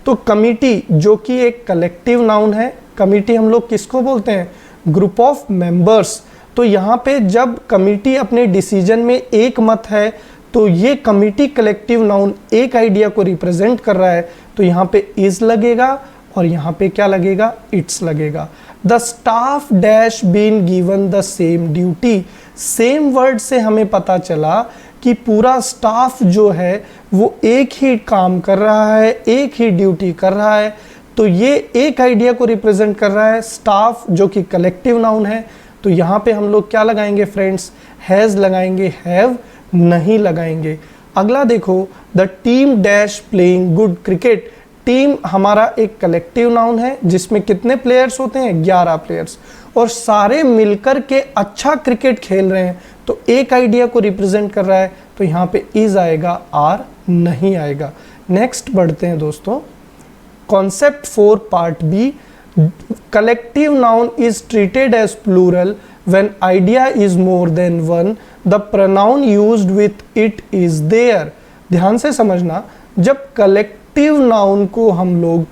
Speaker 1: तो कमिटी जो कि एक कलेक्टिव नाउन है, कमिटी हम लोग किसको बोलते हैं, ग्रुप ऑफ मेंबर्स। तो यहाँ पे जब कमिटी अपने डिसीजन में एक मत है, तो ये कमिटी कलेक्टिव नाउन एक आइडिया को रिप्रेजेंट कर रहा है, तो यहाँ पे इज लगेगा और यहाँ पे क्या लगेगा, इट्स लगेगा। The staff dash been given the same duty. Same word से हमें पता चला कि पूरा स्टाफ जो है वो एक ही काम कर रहा है, एक ही ड्यूटी कर रहा है। तो ये एक आइडिया को रिप्रेजेंट कर रहा है, स्टाफ जो कि कलेक्टिव नाउन है। तो यहाँ पे हम लोग क्या लगाएंगे फ्रेंड्स, हैज़ लगाएंगे, हैव नहीं लगाएंगे। अगला देखो, the team dash playing good cricket. Team हमारा एक कलेक्टिव नाउन है जिसमें कितने प्लेयर्स होते हैं, 11 प्लेयर्स, और सारे मिलकर के अच्छा क्रिकेट खेल रहे हैं। तो एक आइडिया को रिप्रेजेंट कर रहा है, तो यहाँ पे इज आएगा, आर नहीं आएगा। नेक्स्ट बढ़ते हैं दोस्तों, concept 4 part B. Collective noun is treated as plural when idea is more than one, the pronoun used with it is their. ध्यान से समझना, जब कलेक्टिव नाउन को हम लोग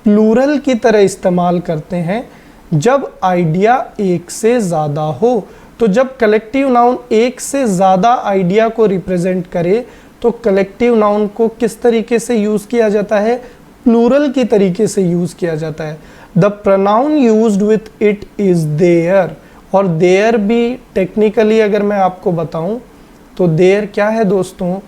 Speaker 1: प्लूरल की तरह इस्तेमाल करते हैं जब आइडिया एक से ज़्यादा हो। तो जब कलेक्टिव नाउन एक से ज़्यादा आइडिया को रिप्रेजेंट करे तो कलेक्टिव नाउन को किस तरीके से यूज़ किया जाता है, प्लूरल की तरीके से यूज़ किया जाता है। The pronoun used with it is their, और देयर भी टेक्निकली अगर मैं आपको बताऊं तो देयर क्या है दोस्तों,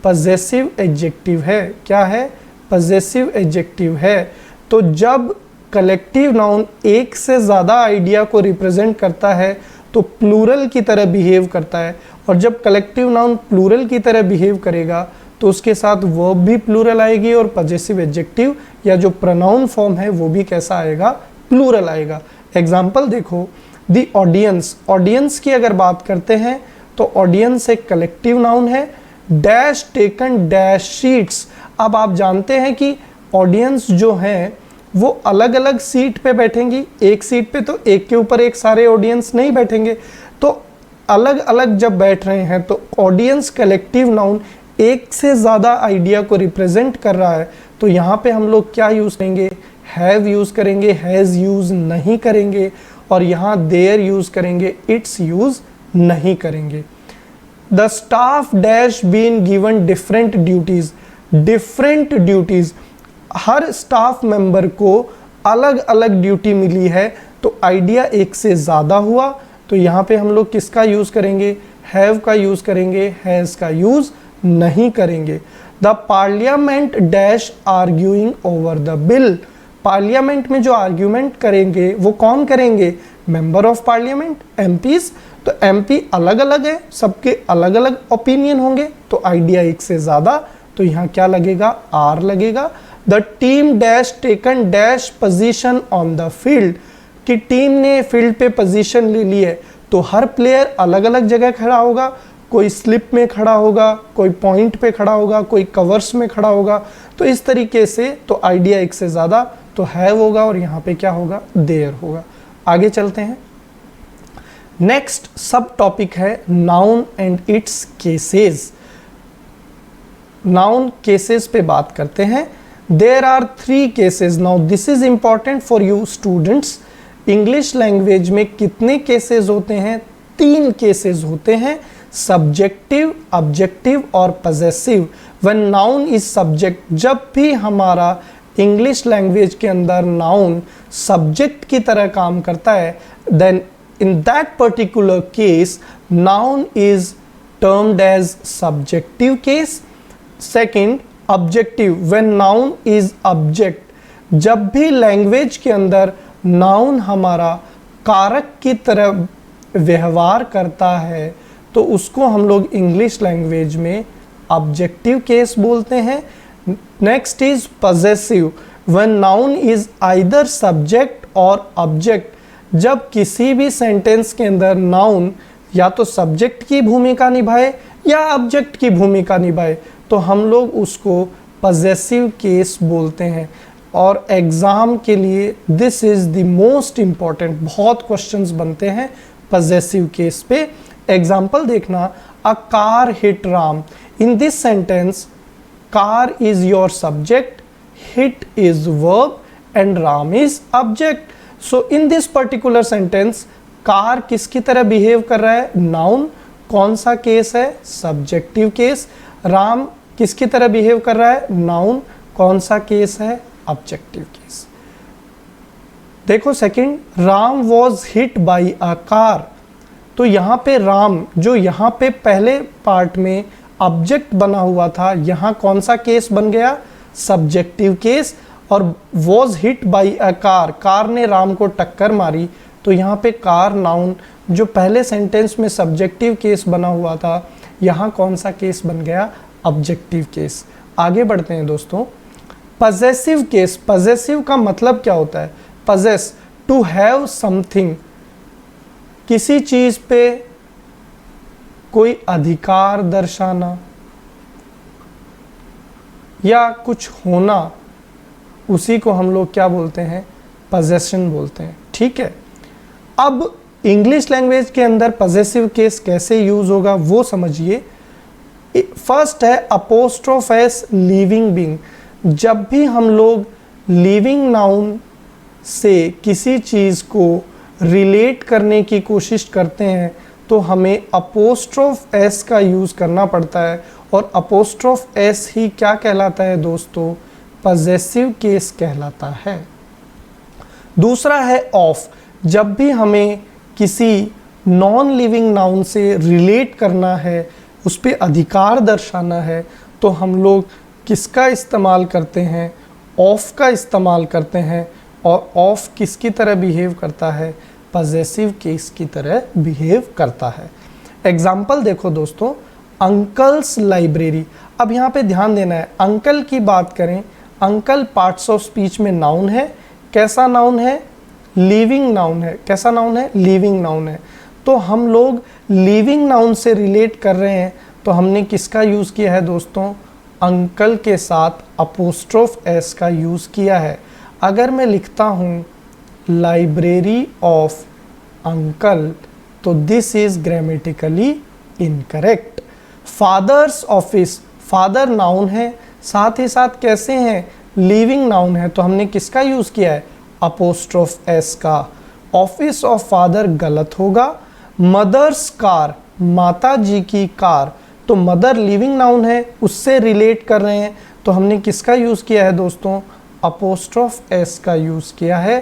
Speaker 1: पजेसिव एडजेक्टिव है। क्या है, पजेसिव एडजेक्टिव है। तो जब कलेक्टिव नाउन एक से ज़्यादा आइडिया को रिप्रेजेंट करता है तो प्लूरल की तरह बिहेव करता है, और जब कलेक्टिव नाउन प्लूरल की तरह बिहेव करेगा तो उसके साथ वर्ब भी प्लूरल आएगी और पजेसिव एडजेक्टिव या जो प्रोनाउन फॉर्म है वो भी कैसा आएगा, प्लूरल आएगा। एग्जाम्पल देखो, द ऑडियंस। ऑडियंस की अगर बात करते हैं तो ऑडियंस एक कलेक्टिव नाउन है। Dash taken dash sheets. अब आप जानते हैं कि ऑडियंस जो है वो अलग अलग सीट पे बैठेंगी, एक सीट पे तो एक के ऊपर एक सारे ऑडियंस नहीं बैठेंगे, तो अलग अलग जब बैठ रहे हैं तो ऑडियंस कलेक्टिव नाउन एक से ज़्यादा आइडिया को रिप्रेजेंट कर रहा है। तो यहाँ पे हम लोग क्या यूज़ करेंगे, हैव यूज़ करेंगे, हैज़ यूज़ नहीं करेंगे, और यहाँ देयर यूज़ करेंगे, इट्स यूज़ नहीं करेंगे। The staff dash been given different duties. Different duties, हर स्टाफ मेंबर को अलग अलग ड्यूटी मिली है, तो आइडिया एक से ज़्यादा हुआ, तो यहाँ पे हम लोग किसका यूज़ करेंगे, हैव का यूज़ करेंगे, हैज़ का यूज़ नहीं करेंगे। The parliament dash arguing over the bill. Parliament में जो आर्ग्यूमेंट करेंगे वो कौन करेंगे, मेंबर ऑफ पार्लियामेंट, एमपीज। तो एमपी अलग अलग है, सबके अलग अलग ओपिनियन होंगे, तो आइडिया एक से ज़्यादा, तो यहाँ क्या लगेगा, आर लगेगा। The team dash taken dash position on the field. कि टीम ने फील्ड पे पोजीशन ले ली है, तो हर प्लेयर अलग अलग जगह खड़ा होगा, कोई स्लिप में खड़ा होगा, कोई पॉइंट पे खड़ा होगा, कोई कवर्स में खड़ा होगा। तो इस तरीके से तो आइडिया एक से ज़्यादा, तो हैव होगा और यहाँ पे क्या होगा, देयर होगा। आगे चलते हैं। नेक्स्ट सब टॉपिक है noun and its cases. Noun cases पे बात करते हैं। There are 3 cases. Now this is important for you students. English language में कितने केसेस होते हैं? 3 केसेस होते हैं, सब्जेक्टिव, ऑब्जेक्टिव और possessive. When noun is subject, जब भी हमारा इंग्लिश लैंग्वेज के अंदर नाउन सब्जेक्ट की तरह काम करता है, then in that particular case noun is termed as subjective case. Second, objective, when noun is object, जब भी लैंग्वेज के अंदर नाउन हमारा कारक की तरह व्यवहार करता है तो उसको हम लोग इंग्लिश लैंग्वेज में ऑब्जेक्टिव केस बोलते हैं। Next is possessive, when noun is either subject और ऑब्जेक्ट, जब किसी भी सेंटेंस के अंदर नाउन या तो सब्जेक्ट की भूमिका निभाए या ऑब्जेक्ट की भूमिका निभाए तो हम लोग उसको पजेसिव केस बोलते हैं। और एग्ज़ाम के लिए this is the most important, बहुत क्वेश्चंस बनते हैं पजेसिव केस पे। एग्जाम्पल देखना, a car hit Ram. In this sentence car is your subject, hit is verb and Ram is object. So in this particular sentence car किसकी तरह behave कर रहा है? नाउन। कौन सा केस है? Subjective case. राम किसकी तरह बिहेव कर रहा है? नाउन। कौन सा केस है? Objective case. देखो second, Ram was hit by a car. तो यहाँ पे राम जो यहाँ पे पहले पार्ट में ऑब्जेक्ट बना हुआ था, यहाँ कौन सा केस बन गया? Subjective case. और was hit by a car, car ने राम को टक्कर मारी, तो यहाँ पे कार नाउन जो पहले सेंटेंस में सब्जेक्टिव केस बना हुआ था, यहाँ कौन सा केस बन गया? Objective case. आगे बढ़ते हैं दोस्तों। पजेसिव केस, पजेसिव का मतलब क्या होता है? पजेस, टू हैव समथिंग, किसी चीज पे कोई अधिकार दर्शाना या कुछ होना, उसी को हम लोग क्या बोलते हैं? पजेशन बोलते हैं। ठीक है, अब इंग्लिश लैंग्वेज के अंदर पजेसिव केस कैसे यूज होगा वो समझिए। फर्स्ट है अपोस्ट्रोफ एस लिविंग बीइंग। जब भी हम लोग लिविंग नाउन से किसी चीज़ को रिलेट करने की कोशिश करते हैं तो हमें अपोस्ट्रोफ एस का यूज़ करना पड़ता है। और अपोस्ट्रोफ एस ही क्या कहलाता है दोस्तों? पजेसिव केस कहलाता है। दूसरा है ऑफ। जब भी हमें किसी नॉन लिविंग नाउन से रिलेट करना है, उस पर अधिकार दर्शाना है, तो हम लोग किसका इस्तेमाल करते हैं? ऑफ का इस्तेमाल करते हैं। और ऑफ किसकी तरह बिहेव करता है? पजेसिव केस की तरह बिहेव करता है। एग्जाम्पल देखो दोस्तों, अंकल्स लाइब्रेरी। अब यहाँ पे ध्यान देना है, अंकल की बात करें, अंकल पार्ट्स ऑफ स्पीच में नाउन है। कैसा नाउन है? लिविंग नाउन है। कैसा नाउन है? लिविंग नाउन है। तो हम लोग लिविंग नाउन से रिलेट कर रहे हैं तो हमने किसका यूज़ किया है दोस्तों? अंकल के साथ अपोस्ट्रोफ एस का यूज़ किया है। अगर मैं लिखता हूँ लाइब्रेरी ऑफ अंकल तो this is grammatically incorrect. Father's office, father noun है, साथ ही साथ कैसे हैं? लिविंग नाउन है, तो हमने किसका यूज़ किया है? अपोस्ट्रोफ एस का। ऑफिस ऑफ फादर गलत होगा। मदर्स कार, माता जी की कार, तो मदर लिविंग नाउन है, उससे रिलेट कर रहे हैं तो हमने किसका यूज़ किया है दोस्तों? अपोस्ट्रोफ एस का यूज़ किया है।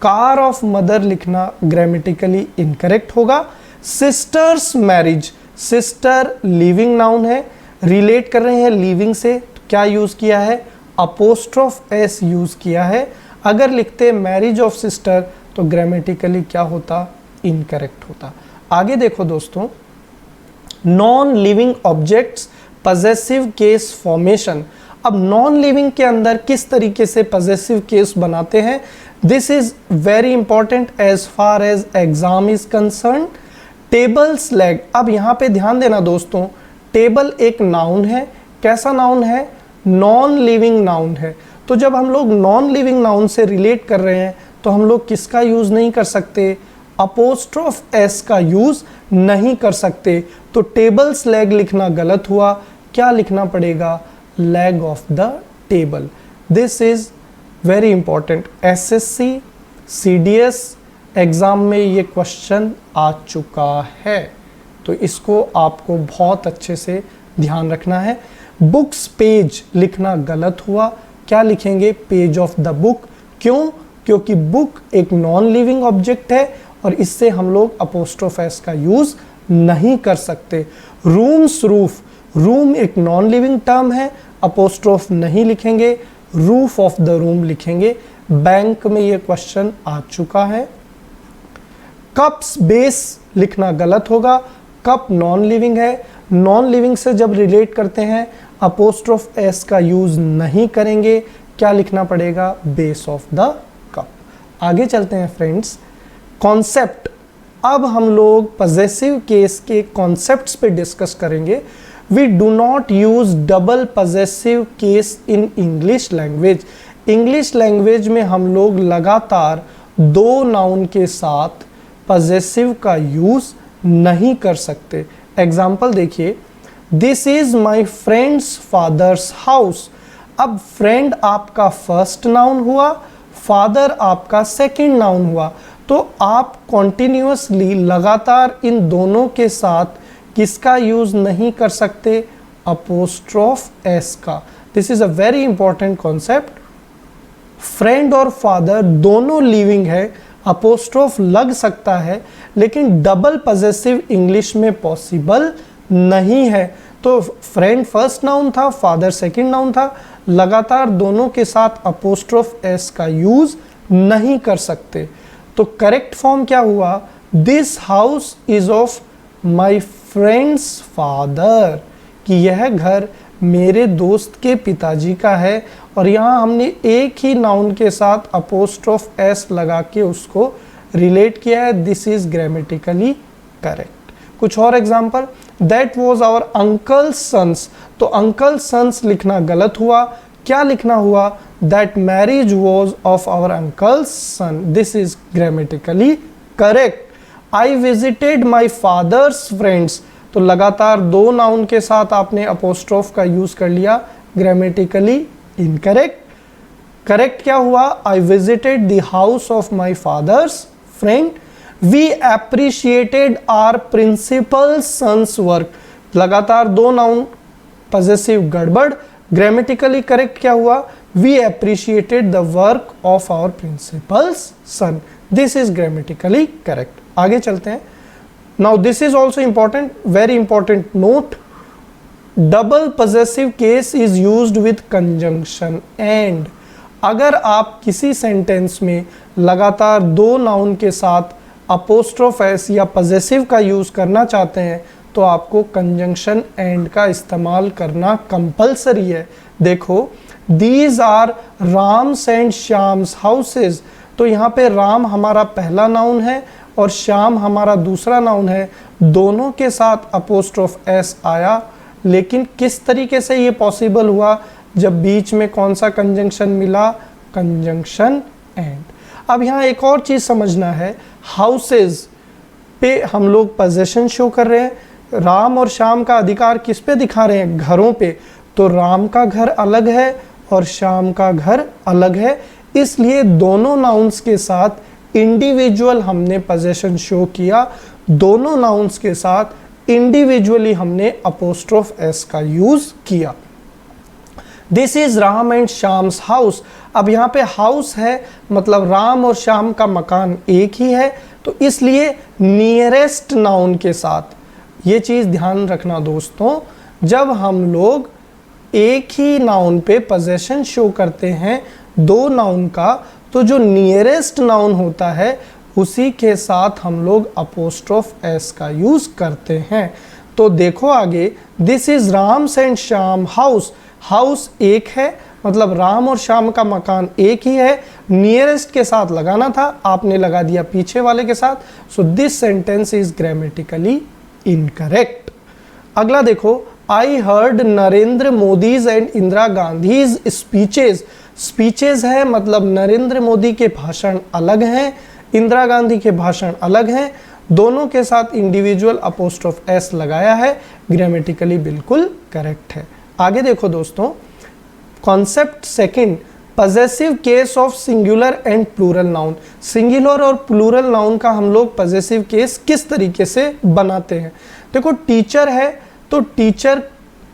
Speaker 1: कार ऑफ मदर लिखना ग्रामेटिकली इनकरेक्ट होगा। Sisters marriage, sister living noun है, रिलेट कर रहे हैं लिविंग से, तो क्या यूज़ किया है? अपोस्ट्रोफ एस यूज़ किया है। अगर लिखते मैरिज ऑफ सिस्टर तो ग्रामेटिकली क्या होता? इनकरेक्ट होता। आगे देखो दोस्तों, non living objects possessive case formation. अब नॉन लिविंग के अंदर किस तरीके से पजेसिव केस बनाते हैं? This is very important as far as exam is concerned. Table's leg, अब यहाँ पे ध्यान देना दोस्तों, टेबल एक नाउन है। कैसा नाउन है? नॉन लिविंग नाउन है। तो जब हम लोग नॉन लिविंग नाउन से रिलेट कर रहे हैं तो हम लोग किसका यूज़ नहीं कर सकते? अपोस्ट्रोफ एस का यूज नहीं कर सकते। तो टेबल्स लेग लिखना गलत हुआ, क्या लिखना पड़ेगा? Leg of the table. This is very important. SSC CDS exam में ये क्वेश्चन आ चुका है, तो इसको आपको बहुत अच्छे से ध्यान रखना है। बुक्स पेज लिखना गलत हुआ, क्या लिखेंगे? Page of the book. क्यों? क्योंकि बुक एक नॉन लिविंग ऑब्जेक्ट है और इससे हम लोग अपोस्ट्रोफ एस का यूज नहीं कर सकते। रूम्स रूफ, रूम एक नॉन लिविंग टर्म है, अपोस्ट्रोफ नहीं लिखेंगे, रूफ ऑफ द रूम लिखेंगे। बैंक में ये क्वेश्चन आ चुका है। कप्स बेस लिखना गलत होगा, कप नॉन लिविंग है, नॉन लिविंग से जब रिलेट करते हैं अपोस्ट्रोफ एस का यूज नहीं करेंगे, क्या लिखना पड़ेगा? Base of the cup. आगे चलते हैं फ्रेंड्स, कॉन्सेप्ट। अब हम लोग पजेसिव केस के कॉन्सेप्ट्स पे डिस्कस करेंगे। We do not use double possessive case in English language. English language में हम लोग लगातार दो नाउन के साथ पजेसिव का यूज नहीं कर सकते। एग्जाम्पल देखिए, this is my friends fathers house. अब फ्रेंड आपका फर्स्ट नाउन हुआ, फादर आपका सेकंड नाउन हुआ, तो आप कॉन्टिन्यूअसली लगातार इन दोनों के साथ किसका यूज नहीं कर सकते? अपोस्ट्रोफ एस का। This is a very important concept. Friend और फादर दोनों लिविंग है, अपोस्ट्रोफ लग सकता है, लेकिन डबल पजेसिव इंग्लिश में पॉसिबल नहीं है। तो फ्रेंड फर्स्ट नाउन था, फादर सेकंड नाउन था, लगातार दोनों के साथ अपोस्ट्रोफ एस का यूज नहीं कर सकते। तो करेक्ट फॉर्म क्या हुआ? This house is of my friends father, कि यह घर मेरे दोस्त के पिताजी का है। और यहाँ हमने एक ही नाउन के साथ अपोस्ट्रोफ एस लगा के उसको रिलेट किया है। This is grammatically correct. कुछ और example, that was our uncle sons. तो अंकल सन्स लिखना गलत हुआ, क्या लिखना हुआ? That marriage was of our uncle son. This is grammatically correct. I visited my father's friends. तो लगातार दो नाउन के साथ आपने अपोस्ट्रोफ का यूज कर लिया, ग्रामेटिकली इनकरेक्ट। करेक्ट क्या हुआ? I visited the house of my father's friend. We appreciated our principal's son's work. लगातार दो नाउन, पजेसिव गड़बड़। ग्रामेटिकली करेक्ट क्या हुआ? We appreciated the work of our principal's son. This is grammatically correct. आगे चलते हैं। Now this is also important, very important note. Double possessive case is used with conjunction and. अगर आप किसी sentence में लगातार दो नाउन के साथ अपोस्ट्रोफ एस या पजेसिव का यूज करना चाहते हैं तो आपको कंजंक्शन एंड का इस्तेमाल करना कंपलसरी है। देखो, these are Ram's and Shyam's houses. तो यहाँ पे राम हमारा पहला नाउन है और श्याम हमारा दूसरा नाउन है, दोनों के साथ अपोस्ट्रोफ एस आया। लेकिन किस तरीके से ये पॉसिबल हुआ? जब बीच में कौन सा कंजंक्शन मिला? Conjunction and. अब यहाँ एक और चीज समझना है, हाउसेज पे हम लोग पोजेशन शो कर रहे हैं। राम और श्याम का अधिकार किस पे दिखा रहे हैं? घरों पे। तो राम का घर अलग है और श्याम का घर अलग है, इसलिए दोनों नाउन्स के साथ इंडिविजुअल हमने पोजेशन शो किया। दोनों नाउन्स के साथ इंडिविजुअली हमने अपोस्ट्रोफ एस का यूज किया। This is Ram and Shyam's house. अब यहाँ पे हाउस है, मतलब राम और श्याम का मकान एक ही है, तो इसलिए नियरेस्ट नाउन के साथ, ये चीज ध्यान रखना दोस्तों, जब हम लोग एक ही नाउन पे पोजेशन शो करते हैं दो नाउन का, तो जो नियरेस्ट नाउन होता है उसी के साथ हम लोग अपोस्ट्रोफ एस का यूज करते हैं। तो देखो आगे, this is Ram's and Shyam house. House एक है, मतलब राम और श्याम का मकान एक ही है, नियरेस्ट के साथ लगाना था, आपने लगा दिया पीछे वाले के साथ। So this sentence is grammatically incorrect. अगला देखो, I heard Narendra Modi's and Indira Gandhi's speeches. Speeches है मतलब नरेंद्र मोदी के भाषण अलग हैं, इंदिरा गांधी के भाषण अलग हैं, दोनों के साथ इंडिविजुअल अपोस्ट्रोफ एस लगाया है, ग्रामेटिकली बिल्कुल करेक्ट है। आगे देखो दोस्तों, concept second, possessive case of singular and plural noun. Singular और प्लूरल नाउन का हम लोग पजेसिव केस किस तरीके से बनाते हैं। देखो टीचर है तो टीचर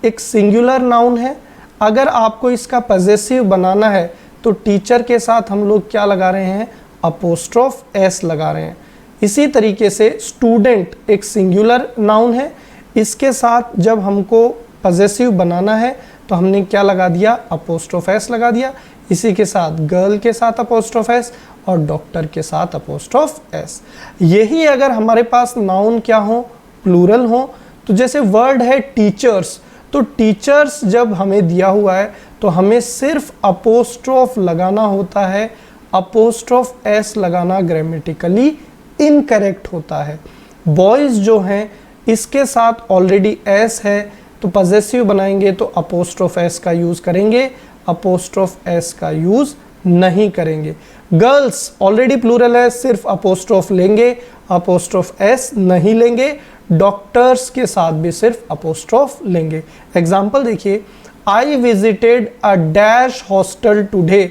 Speaker 1: एक सिंगुलर नाउन है, अगर आपको इसका पजेसिव बनाना है तो टीचर के साथ हम लोग क्या लगा रहे हैं, अपोस्ट्रोफ एस लगा रहे हैं। इसी तरीके से स्टूडेंट एक सिंगुलर नाउन है, इसके साथ जब हमको पजेसिव बनाना है तो हमने क्या लगा दिया, अपोस्ट्रोफ एस लगा दिया। इसी के साथ गर्ल के साथ अपोस्ट्रोफ एस और डॉक्टर के साथ अपोस्ट्रोफ एस। यही अगर हमारे पास नाउन क्या हो, प्लूरल हो, तो जैसे वर्ड है टीचर्स, तो टीचर्स जब हमें दिया हुआ है तो हमें सिर्फ अपोस्ट्रोफ लगाना होता है, अपोस्ट्रोफ एस लगाना ग्रामेटिकली इनकरेक्ट होता है। बॉयज़ जो हैं इसके साथ ऑलरेडी एस है तो पजेसिव बनाएंगे तो अपोस्ट्रोफ एस का यूज़ करेंगे, अपोस्ट्रोफ एस का यूज़ नहीं करेंगे। गर्ल्स ऑलरेडी प्लूरल है, सिर्फ अपोस्ट्रोफ लेंगे, अपोस्ट्रोफ एस नहीं लेंगे। डॉक्टर्स के साथ भी सिर्फ अपोस्ट्रोफ लेंगे। एग्जाम्पल देखिए, I visited a dash hostel today,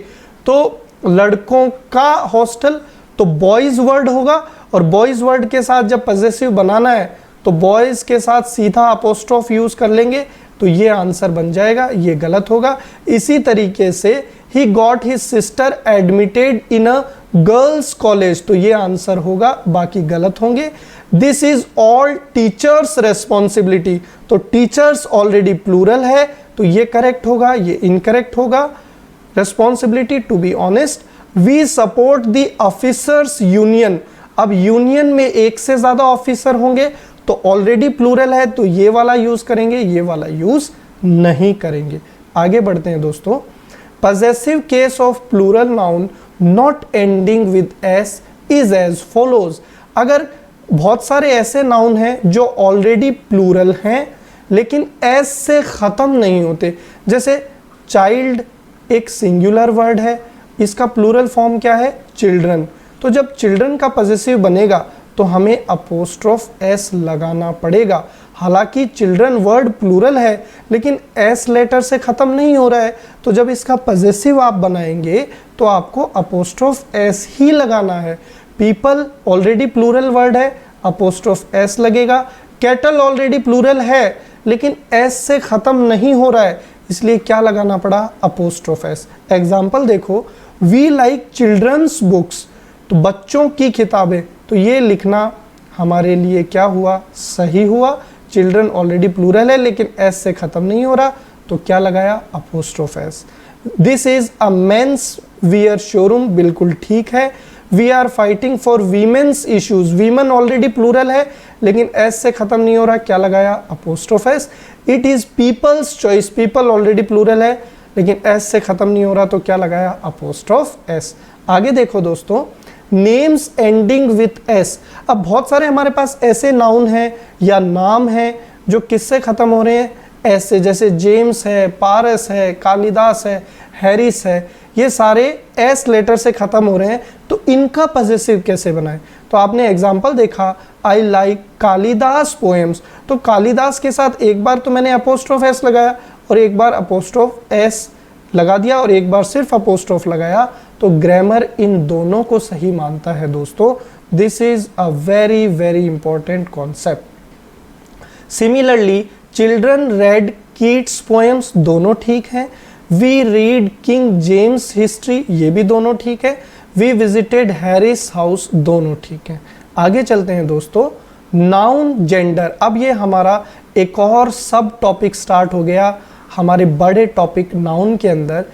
Speaker 1: तो लड़कों का हॉस्टल तो बॉयज़ वर्ड होगा, और बॉयज़ वर्ड के साथ जब पजेसिव बनाना है तो बॉयज़ के साथ सीधा अपोस्ट्रोफ यूज़ कर लेंगे, तो ये आंसर बन जाएगा, ये गलत होगा। इसी तरीके से ही got his sister admitted in a girls college, तो ये आंसर होगा, बाकी गलत होंगे। This is all teachers' responsibility, तो टीचर्स ऑलरेडी प्लूरल है तो ये करेक्ट होगा, ये इनकरेक्ट होगा। Responsibility to be honest, we support the officers' union, अब यूनियन में एक से ज्यादा ऑफिसर होंगे तो ऑलरेडी प्लूरल है तो ये वाला यूज करेंगे, ये वाला यूज नहीं करेंगे। आगे बढ़ते हैं दोस्तों, possessive case of plural noun not ending with s is as follows. अगर बहुत सारे ऐसे नाउन हैं जो ऑलरेडी प्लूरल हैं लेकिन एस से ख़त्म नहीं होते, जैसे चाइल्ड एक सिंगुलर वर्ड है, इसका प्लूरल फॉर्म क्या है, चिल्ड्रन, तो जब चिल्ड्रन का पजेसिव बनेगा तो हमें अपोस्ट्रोफ एस लगाना पड़ेगा। हालांकि चिल्ड्रन वर्ड प्लूरल है लेकिन एस लेटर से ख़त्म नहीं हो रहा है, तो जब इसका पजेसिव आप बनाएंगे तो आपको अपोस्ट्रोफ एस ही लगाना है। पीपल ऑलरेडी प्लूरल वर्ड है, अपोस्ट्रोफ एस लगेगा। कैटल ऑलरेडी प्लूरल है लेकिन एस से ख़त्म नहीं हो रहा है, इसलिए क्या लगाना पड़ा, अपोस्ट्रोफ एस। एग्जाम्पल देखो, वी लाइक चिल्ड्रंस बुक्स, तो बच्चों की किताबें, तो ये लिखना हमारे लिए क्या हुआ, सही हुआ। चिल्ड्रन ऑलरेडी प्लूरल है लेकिन एस से ख़त्म नहीं हो रहा, तो क्या लगाया, apostrophe s. This is a men's wear showroom, बिल्कुल ठीक है। We are fighting for women's issues, women already plural है लेकिन एस से ख़त्म नहीं हो रहा, क्या लगाया, apostrophe s. It is people's choice, people already plural है लेकिन एस से ख़त्म नहीं हो रहा, तो क्या लगाया, अपोस्ट्रोफ एस। आगे देखो दोस्तों, नेम्स एंडिंग विथ एस। अब बहुत सारे हमारे पास ऐसे नाउन हैं या नाम हैं जो किससे ख़त्म हो रहे हैं, एस से, जैसे जेम्स है, पारस है, कालिदास है, हैरिस है, ये सारे एस लेटर से ख़त्म हो रहे हैं, तो इनका पजेसिव कैसे बनाएं। तो आपने एग्जाम्पल देखा, आई लाइक कालिदास पोएम्स, तो कालिदास के साथ एक बार तो मैंने अपोस्ट्रोफ एस लगाया और एक बार अपोस्ट्रोफ एस लगा दिया और एक बार सिर्फ अपोस्ट्रोफ लगाया, तो ग्रामर इन दोनों को सही मानता है दोस्तों। This is a very very important concept. Similarly children read Keats' poems, दोनों ठीक हैं। We read King James history, ये भी दोनों ठीक है। वी विजिटेड हैरिस हाउस, दोनों ठीक है। आगे चलते हैं दोस्तों, नाउन जेंडर। अब ये हमारा एक और सब टॉपिक स्टार्ट हो गया हमारे बड़े टॉपिक नाउन के अंदर।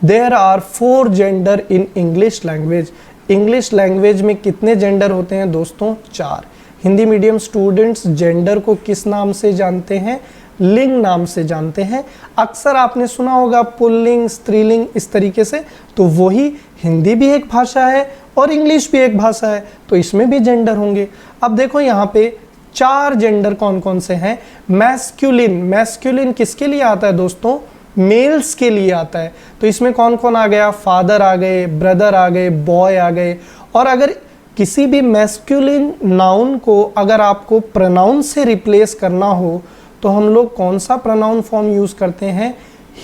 Speaker 1: There are 4 gender in English language. English language में कितने जेंडर होते हैं दोस्तों, 4। हिंदी मीडियम स्टूडेंट्स जेंडर को किस नाम से जानते हैं, लिंग नाम से जानते हैं। अक्सर आपने सुना होगा पुल्लिंग, स्त्रीलिंग, इस तरीके से, तो वही हिंदी भी एक भाषा है और इंग्लिश भी एक भाषा है, तो इसमें भी जेंडर होंगे। अब देखो यहाँ पे 4 जेंडर कौन कौन से हैं। मैस्कुलिन, मैस्कुलिन किसके लिए आता है दोस्तों, मेल्स के लिए आता है, तो इसमें कौन कौन आ गया, फादर आ गए, ब्रदर आ गए, बॉय आ गए। और अगर किसी भी मैस्कुलिन नाउन को अगर आपको प्रोनाउन से रिप्लेस करना हो तो हम लोग कौन सा प्रोनाउन फॉर्म यूज़ करते हैं?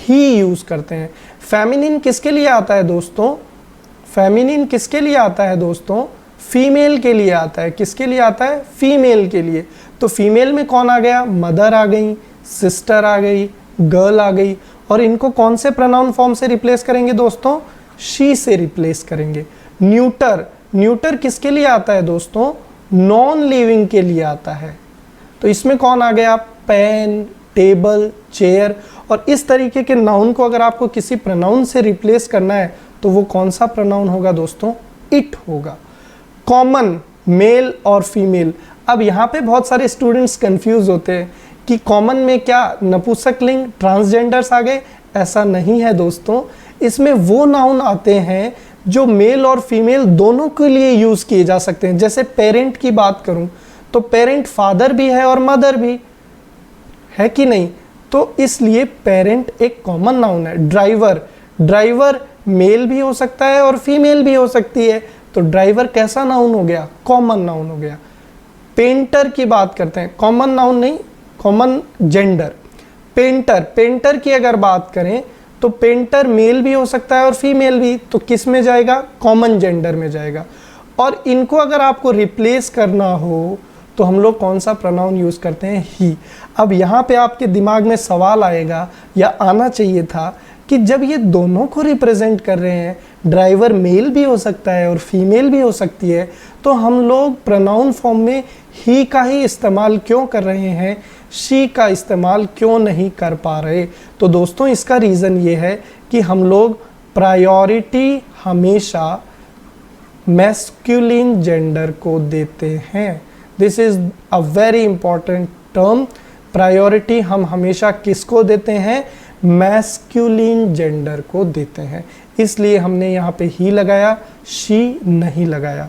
Speaker 1: ही यूज़ करते हैं। फेमिनिन किसके लिए आता है दोस्तों? फेमिनिन किसके लिए आता है दोस्तों? फीमेल के लिए आता है। किसके लिए आता है? फीमेल के लिए। तो फीमेल में कौन आ गया? मदर आ गई, सिस्टर आ गई, गर्ल आ गई। और इनको कौन से प्रोनाउन फॉर्म से रिप्लेस करेंगे दोस्तों? शी से रिप्लेस करेंगे। न्यूटर, न्यूटर किसके लिए आता है दोस्तों? नॉन लिविंग के लिए आता है। तो इसमें कौन आ गया? Pen, table, chair. और इस तरीके के नाउन को अगर आपको किसी प्रोनाउन से रिप्लेस करना है तो वो कौन सा प्रोनाउन होगा दोस्तों? इट होगा। कॉमन, मेल और फीमेल। अब यहाँ पे बहुत सारे स्टूडेंट्स कंफ्यूज होते हैं कि कॉमन में क्या नपुंसकलिंग, ट्रांसजेंडर्स आ गए? ऐसा नहीं है दोस्तों। इसमें वो नाउन आते हैं जो मेल और फीमेल दोनों के लिए यूज़ किए जा सकते हैं। जैसे पेरेंट की बात करूं तो पेरेंट फादर भी है और मदर भी है कि नहीं? तो इसलिए पेरेंट एक कॉमन नाउन है। ड्राइवर, ड्राइवर मेल भी हो सकता है और फीमेल भी हो सकती है। तो ड्राइवर कैसा नाउन हो गया? कॉमन नाउन हो गया। पेंटर की बात करते हैं, कॉमन नाउन नहीं, कॉमन जेंडर। पेंटर, पेंटर की अगर बात करें तो पेंटर मेल भी हो सकता है और फीमेल भी। तो किस में जाएगा? कॉमन जेंडर में जाएगा। और इनको अगर आपको रिप्लेस करना हो तो हम लोग कौन सा प्रोनाउन यूज़ करते हैं? ही। अब यहाँ पे आपके दिमाग में सवाल आएगा या आना चाहिए था कि जब ये दोनों को रिप्रेजेंट कर रहे हैं, ड्राइवर मेल भी हो सकता है और फीमेल भी हो सकती है, तो हम लोग प्रोनाउन फॉर्म में ही का ही इस्तेमाल क्यों कर रहे हैं? शी का इस्तेमाल क्यों नहीं कर पा रहे? तो दोस्तों इसका रीज़न ये है कि हम लोग प्रायोरिटी हमेशा मैस्कुलिन जेंडर को देते हैं। This is a very important term. Priority हम हमेशा किसको देते हैं? मैस्कुलिन जेंडर को देते हैं। इसलिए हमने यहाँ पे ही लगाया, शी नहीं लगाया।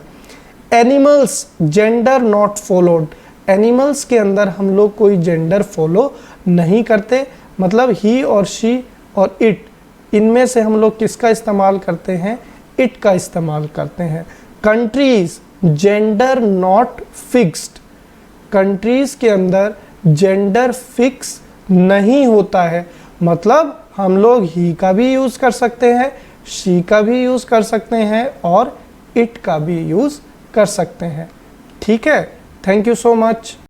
Speaker 1: Animals, gender not followed. Animals के अंदर हम लोग कोई जेंडर फॉलो नहीं करते। मतलब ही और शी और इट, इनमें से हम लोग किसका इस्तेमाल करते हैं? इट का इस्तेमाल करते हैं। Countries, gender not fixed. Countries के अंदर जेंडर फिक्स नहीं होता है। मतलब हम लोग ही का भी यूज़ कर सकते हैं, शी का भी यूज़ कर सकते हैं और इट का भी यूज़ कर सकते हैं। ठीक है, थैंक यू सो मच।